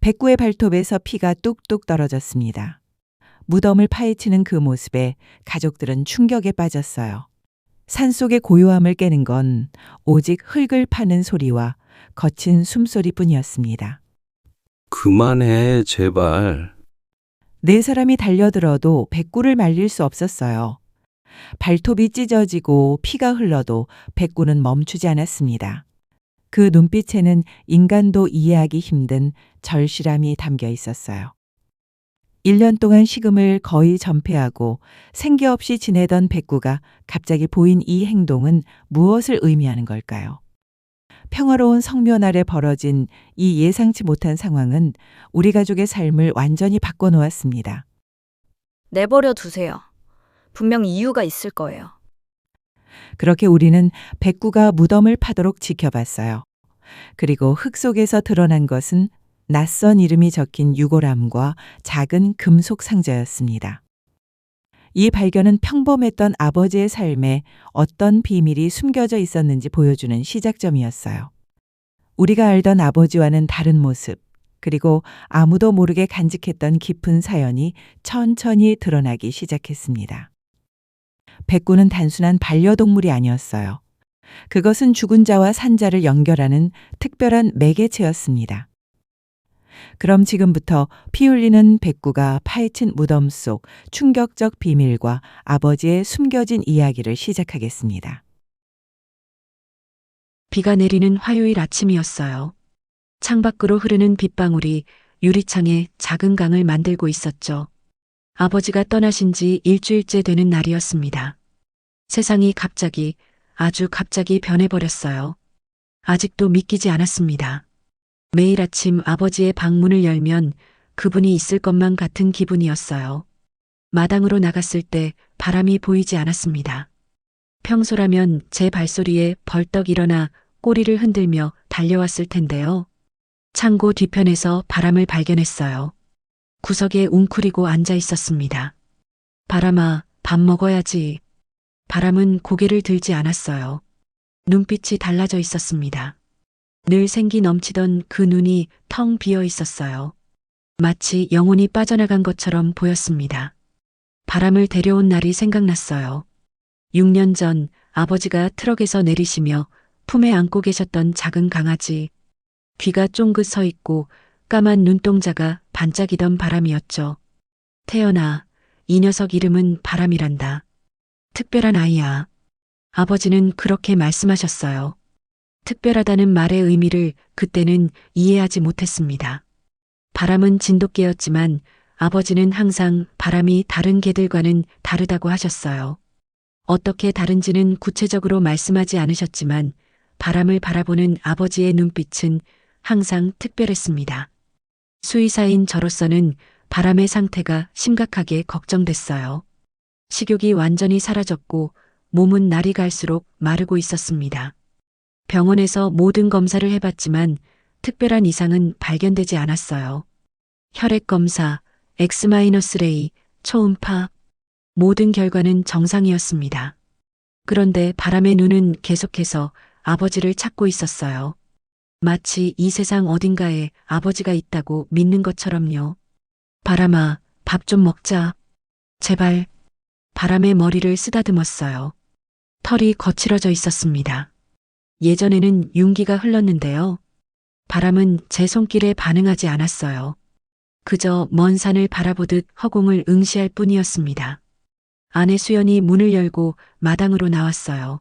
백구의 발톱에서 피가 뚝뚝 떨어졌습니다. 무덤을 파헤치는 그 모습에 가족들은 충격에 빠졌어요. 산속의 고요함을 깨는 건 오직 흙을 파는 소리와 거친 숨소리뿐이었습니다. 그만해, 제발. 네 사람이 달려들어도 백구를 말릴 수 없었어요. 발톱이 찢어지고 피가 흘러도 백구는 멈추지 않았습니다. 그 눈빛에는 인간도 이해하기 힘든 절실함이 담겨 있었어요. 1년 동안 식음을 거의 전폐하고 생기 없이 지내던 백구가 갑자기 보인 이 행동은 무엇을 의미하는 걸까요? 평화로운 성묘 날에 벌어진 이 예상치 못한 상황은 우리 가족의 삶을 완전히 바꿔놓았습니다. 내버려 두세요. 분명 이유가 있을 거예요. 그렇게 우리는 백구가 무덤을 파도록 지켜봤어요. 그리고 흙 속에서 드러난 것은 낯선 이름이 적힌 유골함과 작은 금속 상자였습니다. 이 발견은 평범했던 아버지의 삶에 어떤 비밀이 숨겨져 있었는지 보여주는 시작점이었어요. 우리가 알던 아버지와는 다른 모습, 그리고 아무도 모르게 간직했던 깊은 사연이 천천히 드러나기 시작했습니다. 백구는 단순한 반려동물이 아니었어요. 그것은 죽은 자와 산자를 연결하는 특별한 매개체였습니다. 그럼 지금부터 피 흘리는 백구가 파헤친 무덤 속 충격적 비밀과 아버지의 숨겨진 이야기를 시작하겠습니다. 비가 내리는 화요일 아침이었어요. 창밖으로 흐르는 빗방울이 유리창에 작은 강을 만들고 있었죠. 아버지가 떠나신 지 일주일째 되는 날이었습니다. 세상이 갑자기, 아주 갑자기 변해버렸어요. 아직도 믿기지 않았습니다. 매일 아침 아버지의 방문을 열면 그분이 있을 것만 같은 기분이었어요. 마당으로 나갔을 때 바람이 보이지 않았습니다. 평소라면 제 발소리에 벌떡 일어나 꼬리를 흔들며 달려왔을 텐데요. 창고 뒤편에서 바람을 발견했어요. 구석에 웅크리고 앉아 있었습니다. 바람아, 밥 먹어야지. 바람은 고개를 들지 않았어요. 눈빛이 달라져 있었습니다. 늘 생기 넘치던 그 눈이 텅 비어 있었어요. 마치 영혼이 빠져나간 것처럼 보였습니다. 바람을 데려온 날이 생각났어요. 6년 전 아버지가 트럭에서 내리시며 품에 안고 계셨던 작은 강아지. 귀가 쫑긋 서 있고 까만 눈동자가 반짝이던 바람이었죠. 태연아, 이 녀석 이름은 바람이란다. 특별한 아이야. 아버지는 그렇게 말씀하셨어요. 특별하다는 말의 의미를 그때는 이해하지 못했습니다. 바람은 진돗개였지만 아버지는 항상 바람이 다른 개들과는 다르다고 하셨어요. 어떻게 다른지는 구체적으로 말씀하지 않으셨지만 바람을 바라보는 아버지의 눈빛은 항상 특별했습니다. 수의사인 저로서는 바람의 상태가 심각하게 걱정됐어요. 식욕이 완전히 사라졌고 몸은 날이 갈수록 마르고 있었습니다. 병원에서 모든 검사를 해봤지만 특별한 이상은 발견되지 않았어요. 혈액 검사, X-레이, 초음파, 모든 결과는 정상이었습니다. 그런데 바람의 눈은 계속해서 아버지를 찾고 있었어요. 마치 이 세상 어딘가에 아버지가 있다고 믿는 것처럼요. 바람아, 밥 좀 먹자. 제발. 바람의 머리를 쓰다듬었어요. 털이 거칠어져 있었습니다. 예전에는 윤기가 흘렀는데요. 바람은 제 손길에 반응하지 않았어요. 그저 먼 산을 바라보듯 허공을 응시할 뿐이었습니다. 아내 수연이 문을 열고 마당으로 나왔어요.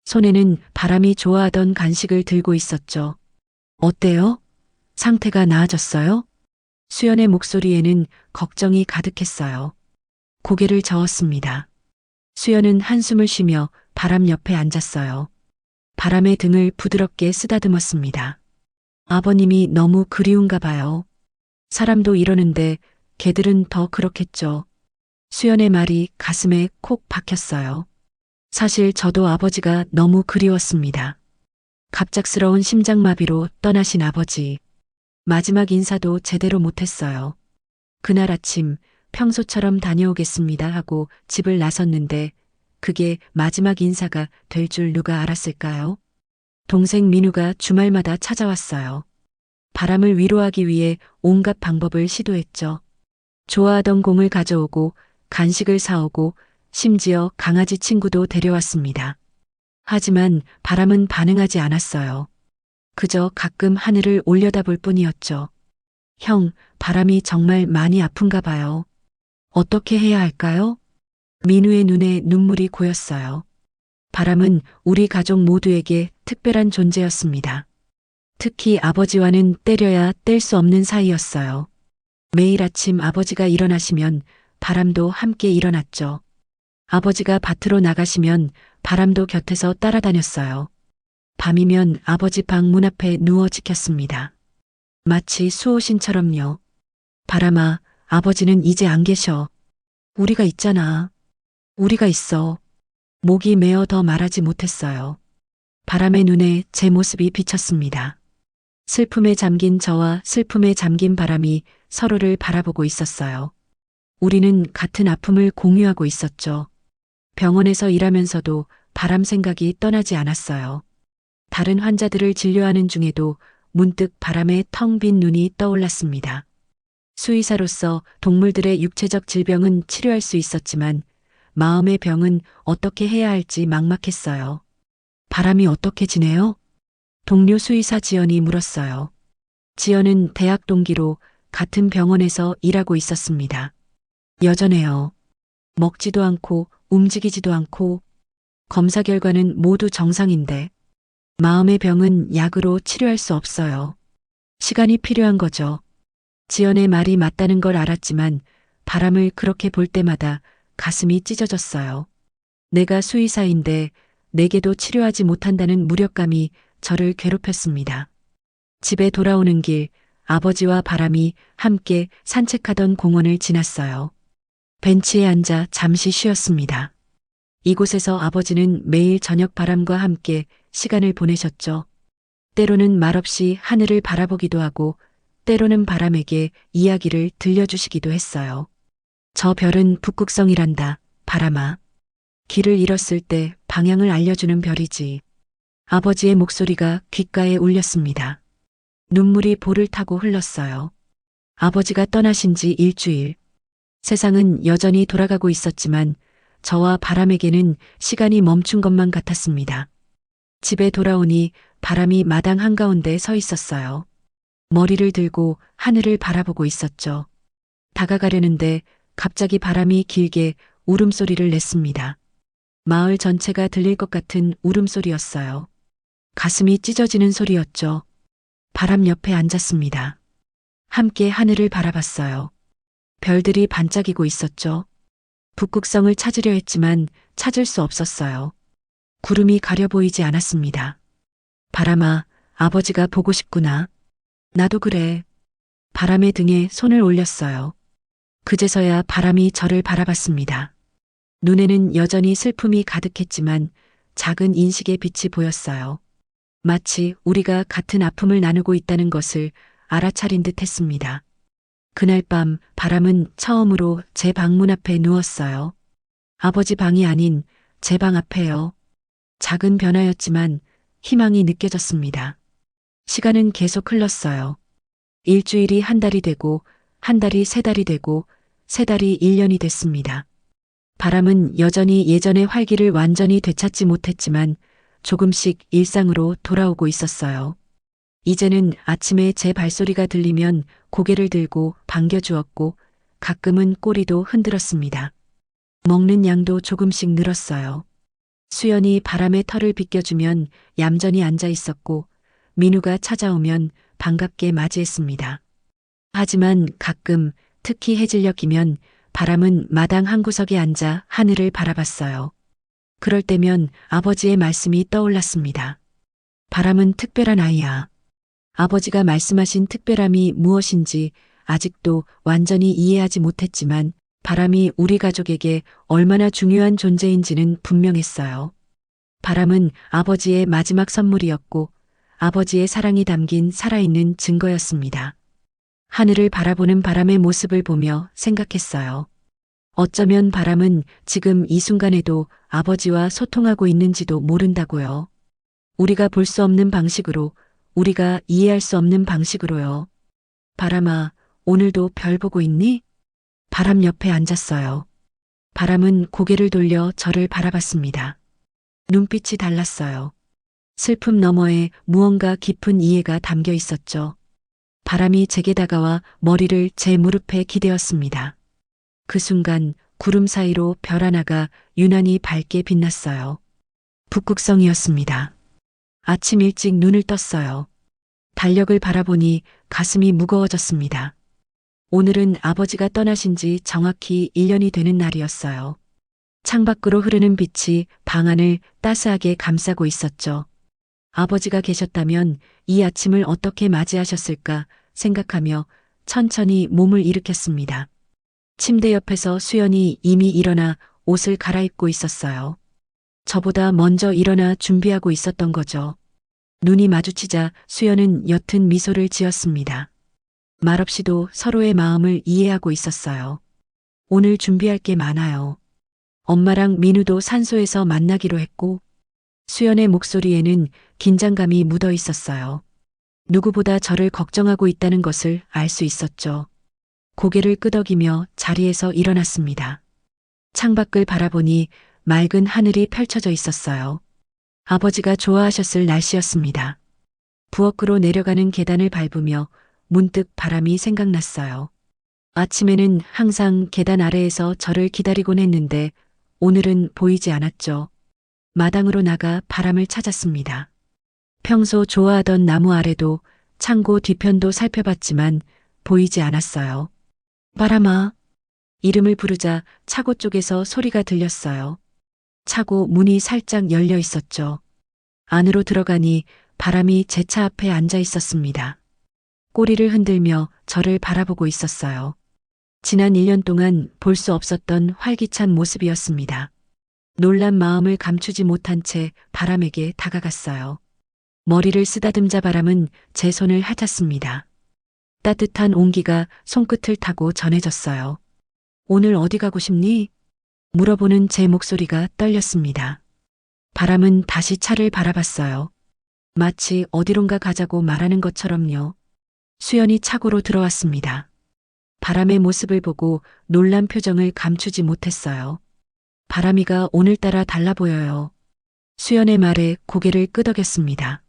손에는 바람이 좋아하던 간식을 들고 있었죠. 어때요? 상태가 나아졌어요? 수연의 목소리에는 걱정이 가득했어요. 고개를 저었습니다. 수연은 한숨을 쉬며 바람 옆에 앉았어요. 바람의 등을 부드럽게 쓰다듬었습니다. 아버님이 너무 그리운가 봐요. 사람도 이러는데 개들은 더 그렇겠죠. 수연의 말이 가슴에 콕 박혔어요. 사실 저도 아버지가 너무 그리웠습니다. 갑작스러운 심장마비로 떠나신 아버지. 마지막 인사도 제대로 못했어요. 그날 아침 평소처럼 다녀오겠습니다 하고 집을 나섰는데 그게 마지막 인사가 될 줄 누가 알았을까요? 동생 민우가 주말마다 찾아왔어요. 바람을 위로하기 위해 온갖 방법을 시도했죠. 좋아하던 공을 가져오고 간식을 사오고 심지어 강아지 친구도 데려왔습니다. 하지만 바람은 반응하지 않았어요. 그저 가끔 하늘을 올려다볼 뿐이었죠. 형, 바람이 정말 많이 아픈가 봐요. 어떻게 해야 할까요? 민우의 눈에 눈물이 고였어요. 바람은 우리 가족 모두에게 특별한 존재였습니다. 특히 아버지와는 때려야 뗄 수 없는 사이였어요. 매일 아침 아버지가 일어나시면 바람도 함께 일어났죠. 아버지가 밭으로 나가시면 바람도 곁에서 따라다녔어요. 밤이면 아버지 방 문 앞에 누워 지켰습니다. 마치 수호신처럼요. 바람아, 아버지는 이제 안 계셔. 우리가 있잖아. 우리가 있어. 목이 메어 더 말하지 못했어요. 바람의 눈에 제 모습이 비쳤습니다. 슬픔에 잠긴 저와 슬픔에 잠긴 바람이 서로를 바라보고 있었어요. 우리는 같은 아픔을 공유하고 있었죠. 병원에서 일하면서도 바람 생각이 떠나지 않았어요. 다른 환자들을 진료하는 중에도 문득 바람의 텅 빈 눈이 떠올랐습니다. 수의사로서 동물들의 육체적 질병은 치료할 수 있었지만 마음의 병은 어떻게 해야 할지 막막했어요. 바람이 어떻게 지내요? 동료 수의사 지연이 물었어요. 지연은 대학 동기로 같은 병원에서 일하고 있었습니다. 여전해요. 먹지도 않고 움직이지도 않고 검사 결과는 모두 정상인데 마음의 병은 약으로 치료할 수 없어요. 시간이 필요한 거죠. 지연의 말이 맞다는 걸 알았지만 바람을 그렇게 볼 때마다 가슴이 찢어졌어요. 내가 수의사인데 내게도 치료하지 못한다는 무력감이 저를 괴롭혔습니다. 집에 돌아오는 길 아버지와 바람이 함께 산책하던 공원을 지났어요. 벤치에 앉아 잠시 쉬었습니다. 이곳에서 아버지는 매일 저녁 바람과 함께 시간을 보내셨죠. 때로는 말없이 하늘을 바라보기도 하고 때로는 바람에게 이야기를 들려주시기도 했어요. 저 별은 북극성이란다, 바람아. 길을 잃었을 때 방향을 알려주는 별이지. 아버지의 목소리가 귓가에 울렸습니다. 눈물이 볼을 타고 흘렀어요. 아버지가 떠나신 지 일주일. 세상은 여전히 돌아가고 있었지만 저와 바람에게는 시간이 멈춘 것만 같았습니다. 집에 돌아오니 바람이 마당 한가운데 서 있었어요. 머리를 들고 하늘을 바라보고 있었죠. 다가가려는데 갑자기 바람이 길게 울음소리를 냈습니다. 마을 전체가 들릴 것 같은 울음소리였어요. 가슴이 찢어지는 소리였죠. 바람 옆에 앉았습니다. 함께 하늘을 바라봤어요. 별들이 반짝이고 있었죠. 북극성을 찾으려 했지만 찾을 수 없었어요. 구름이 가려 보이지 않았습니다. 바람아, 아버지가 보고 싶구나. 나도 그래. 바람의 등에 손을 올렸어요. 그제서야 바람이 저를 바라봤습니다. 눈에는 여전히 슬픔이 가득했지만 작은 인식의 빛이 보였어요. 마치 우리가 같은 아픔을 나누고 있다는 것을 알아차린 듯 했습니다. 그날 밤 바람은 처음으로 제 방문 앞에 누웠어요. 아버지 방이 아닌 제 방 앞에요. 작은 변화였지만 희망이 느껴졌습니다. 시간은 계속 흘렀어요. 일주일이 한 달이 되고 한 달이 세 달이 되고 세 달이 1년이 됐습니다. 바람은 여전히 예전의 활기를 완전히 되찾지 못했지만 조금씩 일상으로 돌아오고 있었어요. 이제는 아침에 제 발소리가 들리면 고개를 들고 반겨주었고 가끔은 꼬리도 흔들었습니다. 먹는 양도 조금씩 늘었어요. 수연이 바람의 털을 비껴주면 얌전히 앉아 있었고 민우가 찾아오면 반갑게 맞이했습니다. 하지만 가끔 특히 해질녘 이면 바람은 마당 한 구석에 앉아 하늘을 바라봤어요. 그럴 때면 아버지의 말씀이 떠올랐습니다. 바람은 특별한 아이야. 아버지가 말씀하신 특별함이 무엇인지 아직도 완전히 이해하지 못했지만 바람이 우리 가족에게 얼마나 중요한 존재인지는 분명했어요. 바람은 아버지의 마지막 선물이었고 아버지의 사랑이 담긴 살아있는 증거였습니다. 하늘을 바라보는 바람의 모습을 보며 생각했어요. 어쩌면 바람은 지금 이 순간에도 아버지와 소통하고 있는지도 모른다고요. 우리가 볼 수 없는 방식으로 우리가 이해할 수 없는 방식으로요. 바람아, 오늘도 별 보고 있니? 바람 옆에 앉았어요. 바람은 고개를 돌려 저를 바라봤습니다. 눈빛이 달랐어요. 슬픔 너머에 무언가 깊은 이해가 담겨 있었죠. 바람이 제게 다가와 머리를 제 무릎에 기대었습니다. 그 순간 구름 사이로 별 하나가 유난히 밝게 빛났어요. 북극성이었습니다. 아침 일찍 눈을 떴어요. 달력을 바라보니 가슴이 무거워졌습니다. 오늘은 아버지가 떠나신 지 정확히 1년이 되는 날이었어요. 창밖으로 흐르는 빛이 방 안을 따스하게 감싸고 있었죠. 아버지가 계셨다면 이 아침을 어떻게 맞이하셨을까 생각하며 천천히 몸을 일으켰습니다. 침대 옆에서 수연이 이미 일어나 옷을 갈아입고 있었어요. 저보다 먼저 일어나 준비하고 있었던 거죠. 눈이 마주치자 수연은 옅은 미소를 지었습니다. 말없이도 서로의 마음을 이해하고 있었어요. 오늘 준비할 게 많아요. 엄마랑 민우도 산소에서 만나기로 했고, 수연의 목소리에는 긴장감이 묻어 있었어요. 누구보다 저를 걱정하고 있다는 것을 알 수 있었죠. 고개를 끄덕이며 자리에서 일어났습니다. 창밖을 바라보니 맑은 하늘이 펼쳐져 있었어요. 아버지가 좋아하셨을 날씨였습니다. 부엌으로 내려가는 계단을 밟으며 문득 바람이 생각났어요. 아침에는 항상 계단 아래에서 저를 기다리곤 했는데 오늘은 보이지 않았죠. 마당으로 나가 바람을 찾았습니다. 평소 좋아하던 나무 아래도 창고 뒤편도 살펴봤지만 보이지 않았어요. 바람아. 이름을 부르자 차고 쪽에서 소리가 들렸어요. 차고 문이 살짝 열려 있었죠. 안으로 들어가니 바람이 제 차 앞에 앉아 있었습니다. 꼬리를 흔들며 저를 바라보고 있었어요. 지난 1년 동안 볼 수 없었던 활기찬 모습이었습니다. 놀란 마음을 감추지 못한 채 바람에게 다가갔어요. 머리를 쓰다듬자 바람은 제 손을 핥았습니다. 따뜻한 온기가 손끝을 타고 전해졌어요. 오늘 어디 가고 싶니? 물어보는 제 목소리가 떨렸습니다. 바람은 다시 차를 바라봤어요. 마치 어디론가 가자고 말하는 것처럼요. 수연이 차고로 들어왔습니다. 바람의 모습을 보고 놀란 표정을 감추지 못했어요. 바람이가 오늘따라 달라 보여요. 수연의 말에 고개를 끄덕였습니다.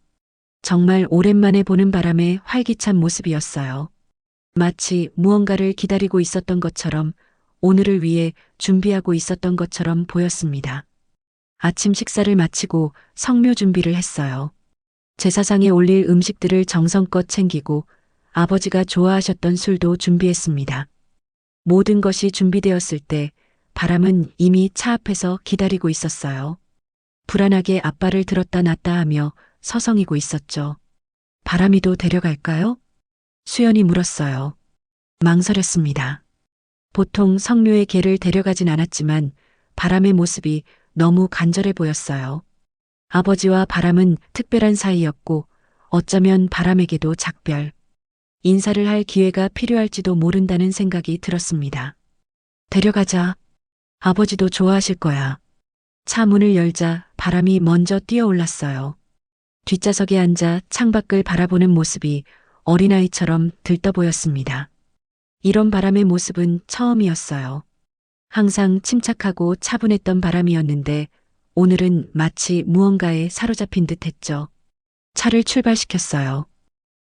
정말 오랜만에 보는 바람의 활기찬 모습이었어요. 마치 무언가를 기다리고 있었던 것처럼, 오늘을 위해 준비하고 있었던 것처럼 보였습니다. 아침 식사를 마치고 성묘 준비를 했어요. 제사상에 올릴 음식들을 정성껏 챙기고 아버지가 좋아하셨던 술도 준비했습니다. 모든 것이 준비되었을 때 바람은 이미 차 앞에서 기다리고 있었어요. 불안하게 앞발을 들었다 놨다 하며 서성이고 있었죠. 바람이도 데려갈까요? 수연이 물었어요. 망설였습니다. 보통 성묘의 개를 데려가진 않았지만 바람의 모습이 너무 간절해 보였어요. 아버지와 바람은 특별한 사이였고 어쩌면 바람에게도 작별, 인사를 할 기회가 필요할지도 모른다는 생각이 들었습니다. 데려가자. 아버지도 좋아하실 거야. 차 문을 열자 바람이 먼저 뛰어올랐어요. 뒷좌석에 앉아 창밖을 바라보는 모습이 어린아이처럼 들떠 보였습니다. 이런 바람의 모습은 처음이었어요. 항상 침착하고 차분했던 바람이었는데 오늘은 마치 무언가에 사로잡힌 듯 했죠. 차를 출발시켰어요.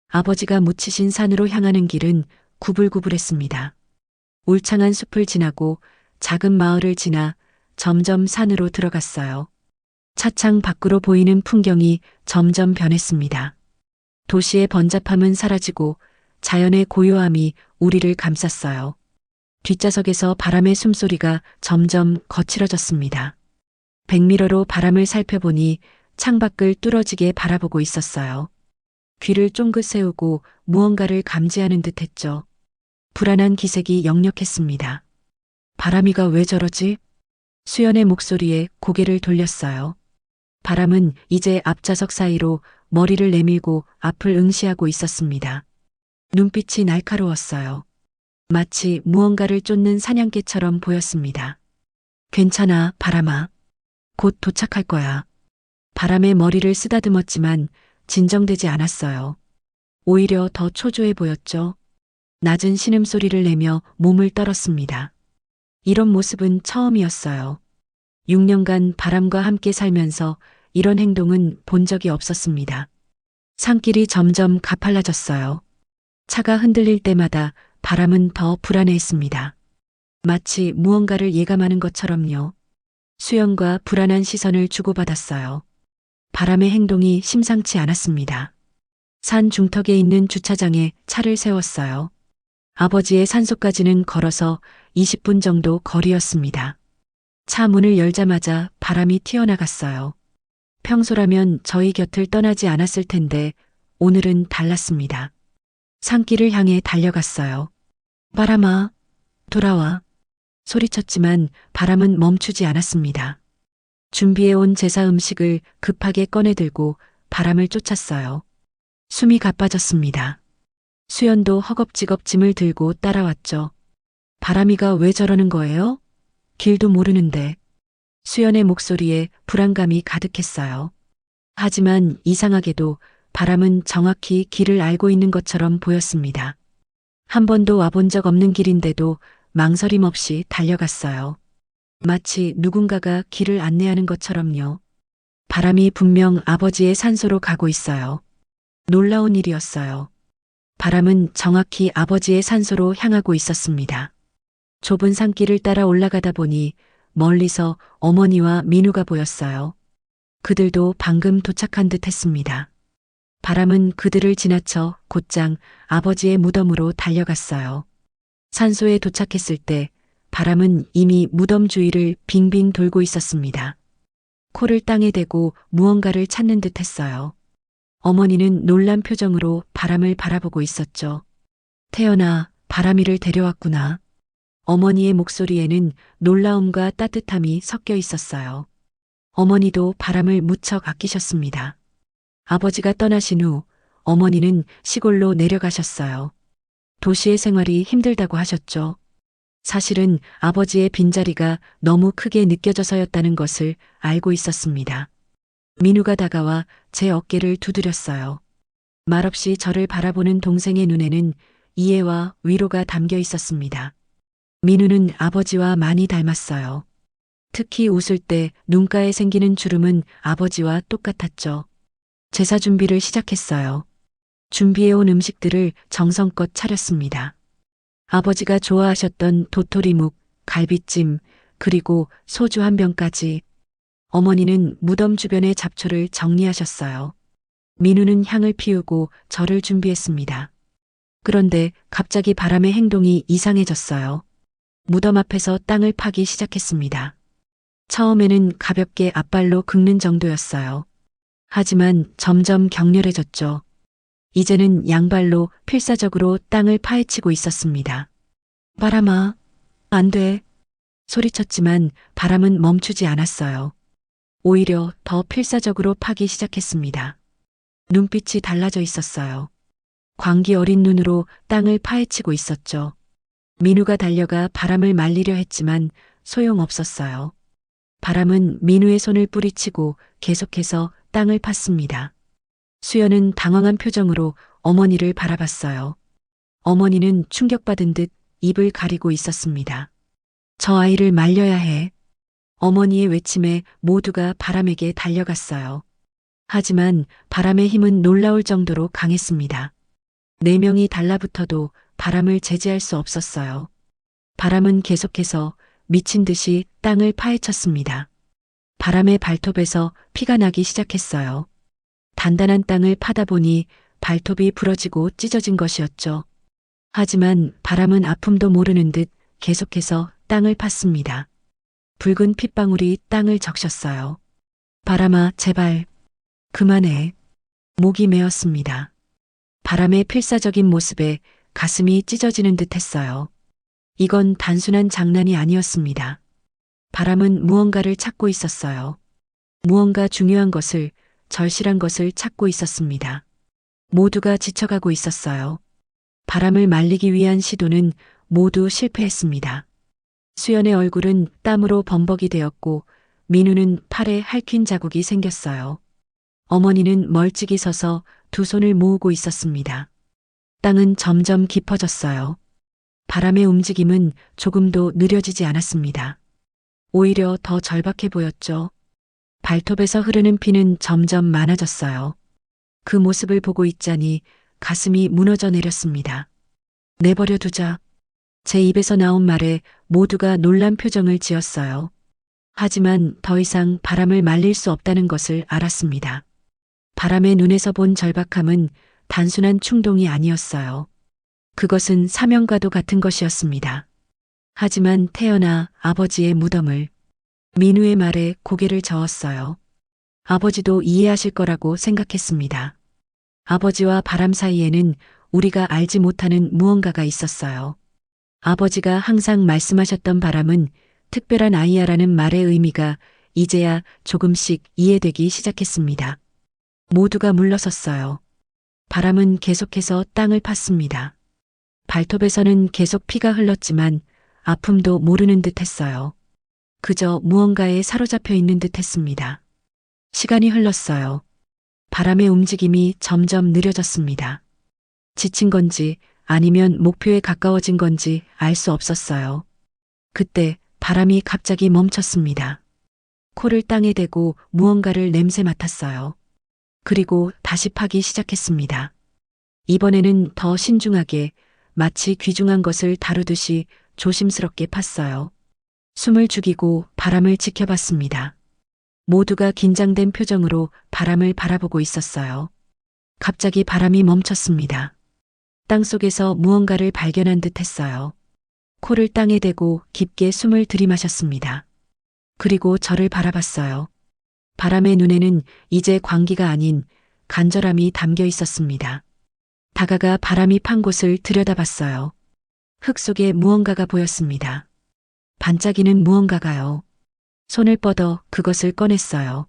아버지가 묻히신 산으로 향하는 길은 구불구불했습니다. 울창한 숲을 지나고 작은 마을을 지나 점점 산으로 들어갔어요. 차창 밖으로 보이는 풍경이 점점 변했습니다. 도시의 번잡함은 사라지고 자연의 고요함이 우리를 감쌌어요. 뒷좌석에서 바람의 숨소리가 점점 거칠어졌습니다. 백미러로 바람을 살펴보니 창밖을 뚫어지게 바라보고 있었어요. 귀를 쫑긋 세우고 무언가를 감지하는 듯 했죠. 불안한 기색이 역력했습니다. 바람이가 왜 저러지? 수연의 목소리에 고개를 돌렸어요. 바람은 이제 앞좌석 사이로 머리를 내밀고 앞을 응시하고 있었습니다. 눈빛이 날카로웠어요. 마치 무언가를 쫓는 사냥개처럼 보였습니다. 괜찮아, 바람아. 곧 도착할 거야. 바람의 머리를 쓰다듬었지만 진정되지 않았어요. 오히려 더 초조해 보였죠. 낮은 신음소리를 내며 몸을 떨었습니다. 이런 모습은 처음이었어요. 6년간 바람과 함께 살면서 이런 행동은 본 적이 없었습니다. 산길이 점점 가팔라졌어요. 차가 흔들릴 때마다 바람은 더 불안해했습니다. 마치 무언가를 예감하는 것처럼요. 수연과 불안한 시선을 주고받았어요. 바람의 행동이 심상치 않았습니다. 산 중턱에 있는 주차장에 차를 세웠어요. 아버지의 산소까지는 걸어서 20분 정도 거리였습니다. 차 문을 열자마자 바람이 튀어나갔어요. 평소라면 저희 곁을 떠나지 않았을 텐데 오늘은 달랐습니다. 산길을 향해 달려갔어요. 바람아, 돌아와. 소리쳤지만 바람은 멈추지 않았습니다. 준비해온 제사 음식을 급하게 꺼내들고 바람을 쫓았어요. 숨이 가빠졌습니다. 수연도 허겁지겁 짐을 들고 따라왔죠. 바람이가 왜 저러는 거예요? 길도 모르는데. 수연의 목소리에 불안감이 가득했어요. 하지만 이상하게도 바람은 정확히 길을 알고 있는 것처럼 보였습니다. 한 번도 와본 적 없는 길인데도 망설임 없이 달려갔어요. 마치 누군가가 길을 안내하는 것처럼요. 바람이 분명 아버지의 산소로 가고 있어요. 놀라운 일이었어요. 바람은 정확히 아버지의 산소로 향하고 있었습니다. 좁은 산길을 따라 올라가다 보니 멀리서 어머니와 민우가 보였어요. 그들도 방금 도착한 듯 했습니다. 바람은 그들을 지나쳐 곧장 아버지의 무덤으로 달려갔어요. 산소에 도착했을 때 바람은 이미 무덤 주위를 빙빙 돌고 있었습니다. 코를 땅에 대고 무언가를 찾는 듯 했어요. 어머니는 놀란 표정으로 바람을 바라보고 있었죠. 태연아, 바람이를 데려왔구나. 어머니의 목소리에는 놀라움과 따뜻함이 섞여 있었어요. 어머니도 바람을 무척 아끼셨습니다. 아버지가 떠나신 후 어머니는 시골로 내려가셨어요. 도시의 생활이 힘들다고 하셨죠. 사실은 아버지의 빈자리가 너무 크게 느껴져서였다는 것을 알고 있었습니다. 민우가 다가와 제 어깨를 두드렸어요. 말없이 저를 바라보는 동생의 눈에는 이해와 위로가 담겨 있었습니다. 민우는 아버지와 많이 닮았어요. 특히 웃을 때 눈가에 생기는 주름은 아버지와 똑같았죠. 제사 준비를 시작했어요. 준비해온 음식들을 정성껏 차렸습니다. 아버지가 좋아하셨던 도토리묵, 갈비찜, 그리고 소주 한 병까지. 어머니는 무덤 주변의 잡초를 정리하셨어요. 민우는 향을 피우고 절을 준비했습니다. 그런데 갑자기 바람의 행동이 이상해졌어요. 무덤 앞에서 땅을 파기 시작했습니다. 처음에는 가볍게 앞발로 긁는 정도였어요. 하지만 점점 격렬해졌죠. 이제는 양발로 필사적으로 땅을 파헤치고 있었습니다. 바람아, 안 돼. 소리쳤지만 바람은 멈추지 않았어요. 오히려 더 필사적으로 파기 시작했습니다. 눈빛이 달라져 있었어요. 광기 어린 눈으로 땅을 파헤치고 있었죠. 민우가 달려가 바람을 말리려 했지만 소용없었어요. 바람은 민우의 손을 뿌리치고 계속해서 땅을 팠습니다. 수연은 당황한 표정으로 어머니를 바라봤어요. 어머니는 충격받은 듯 입을 가리고 있었습니다. 저 아이를 말려야 해. 어머니의 외침에 모두가 바람에게 달려갔어요. 하지만 바람의 힘은 놀라울 정도로 강했습니다. 4명이 달라붙어도 바람을 제지할 수 없었어요. 바람은 계속해서 미친 듯이 땅을 파헤쳤습니다. 바람의 발톱에서 피가 나기 시작했어요. 단단한 땅을 파다 보니 발톱이 부러지고 찢어진 것이었죠. 하지만 바람은 아픔도 모르는 듯 계속해서 땅을 팠습니다. 붉은 핏방울이 땅을 적셨어요. 바람아, 제발. 그만해. 목이 메었습니다. 바람의 필사적인 모습에 가슴이 찢어지는 듯 했어요. 이건 단순한 장난이 아니었습니다. 바람은 무언가를 찾고 있었어요. 무언가 중요한 것을, 절실한 것을 찾고 있었습니다. 모두가 지쳐가고 있었어요. 바람을 말리기 위한 시도는 모두 실패했습니다. 수연의 얼굴은 땀으로 범벅이 되었고 민우는 팔에 핥힌 자국이 생겼어요. 어머니는 멀찍이 서서 두 손을 모으고 있었습니다. 땅은 점점 깊어졌어요. 바람의 움직임은 조금도 느려지지 않았습니다. 오히려 더 절박해 보였죠. 발톱에서 흐르는 피는 점점 많아졌어요. 그 모습을 보고 있자니 가슴이 무너져 내렸습니다. 내버려 두자. 제 입에서 나온 말에 모두가 놀란 표정을 지었어요. 하지만 더 이상 바람을 말릴 수 없다는 것을 알았습니다. 바람의 눈에서 본 절박함은 단순한 충동이 아니었어요. 그것은 사명과도 같은 것이었습니다. 하지만 태어나 아버지의 무덤을 민우의 말에 고개를 저었어요. 아버지도 이해하실 거라고 생각했습니다. 아버지와 바람 사이에는 우리가 알지 못하는 무언가가 있었어요. 아버지가 항상 말씀하셨던 바람은 특별한 아이야라는 말의 의미가 이제야 조금씩 이해되기 시작했습니다. 모두가 물러섰어요. 바람은 계속해서 땅을 팠습니다. 발톱에서는 계속 피가 흘렀지만 아픔도 모르는 듯 했어요. 그저 무언가에 사로잡혀 있는 듯 했습니다. 시간이 흘렀어요. 바람의 움직임이 점점 느려졌습니다. 지친 건지 아니면 목표에 가까워진 건지 알 수 없었어요. 그때 바람이 갑자기 멈췄습니다. 코를 땅에 대고 무언가를 냄새 맡았어요. 그리고 다시 파기 시작했습니다. 이번에는 더 신중하게 마치 귀중한 것을 다루듯이 조심스럽게 팠어요. 숨을 죽이고 바람을 지켜봤습니다. 모두가 긴장된 표정으로 바람을 바라보고 있었어요. 갑자기 바람이 멈췄습니다. 땅속에서 무언가를 발견한 듯 했어요. 코를 땅에 대고 깊게 숨을 들이마셨습니다. 그리고 저를 바라봤어요. 바람의 눈에는 이제 광기가 아닌 간절함이 담겨 있었습니다. 다가가 바람이 판 곳을 들여다봤어요. 흙 속에 무언가가 보였습니다. 반짝이는 무언가가요. 손을 뻗어 그것을 꺼냈어요.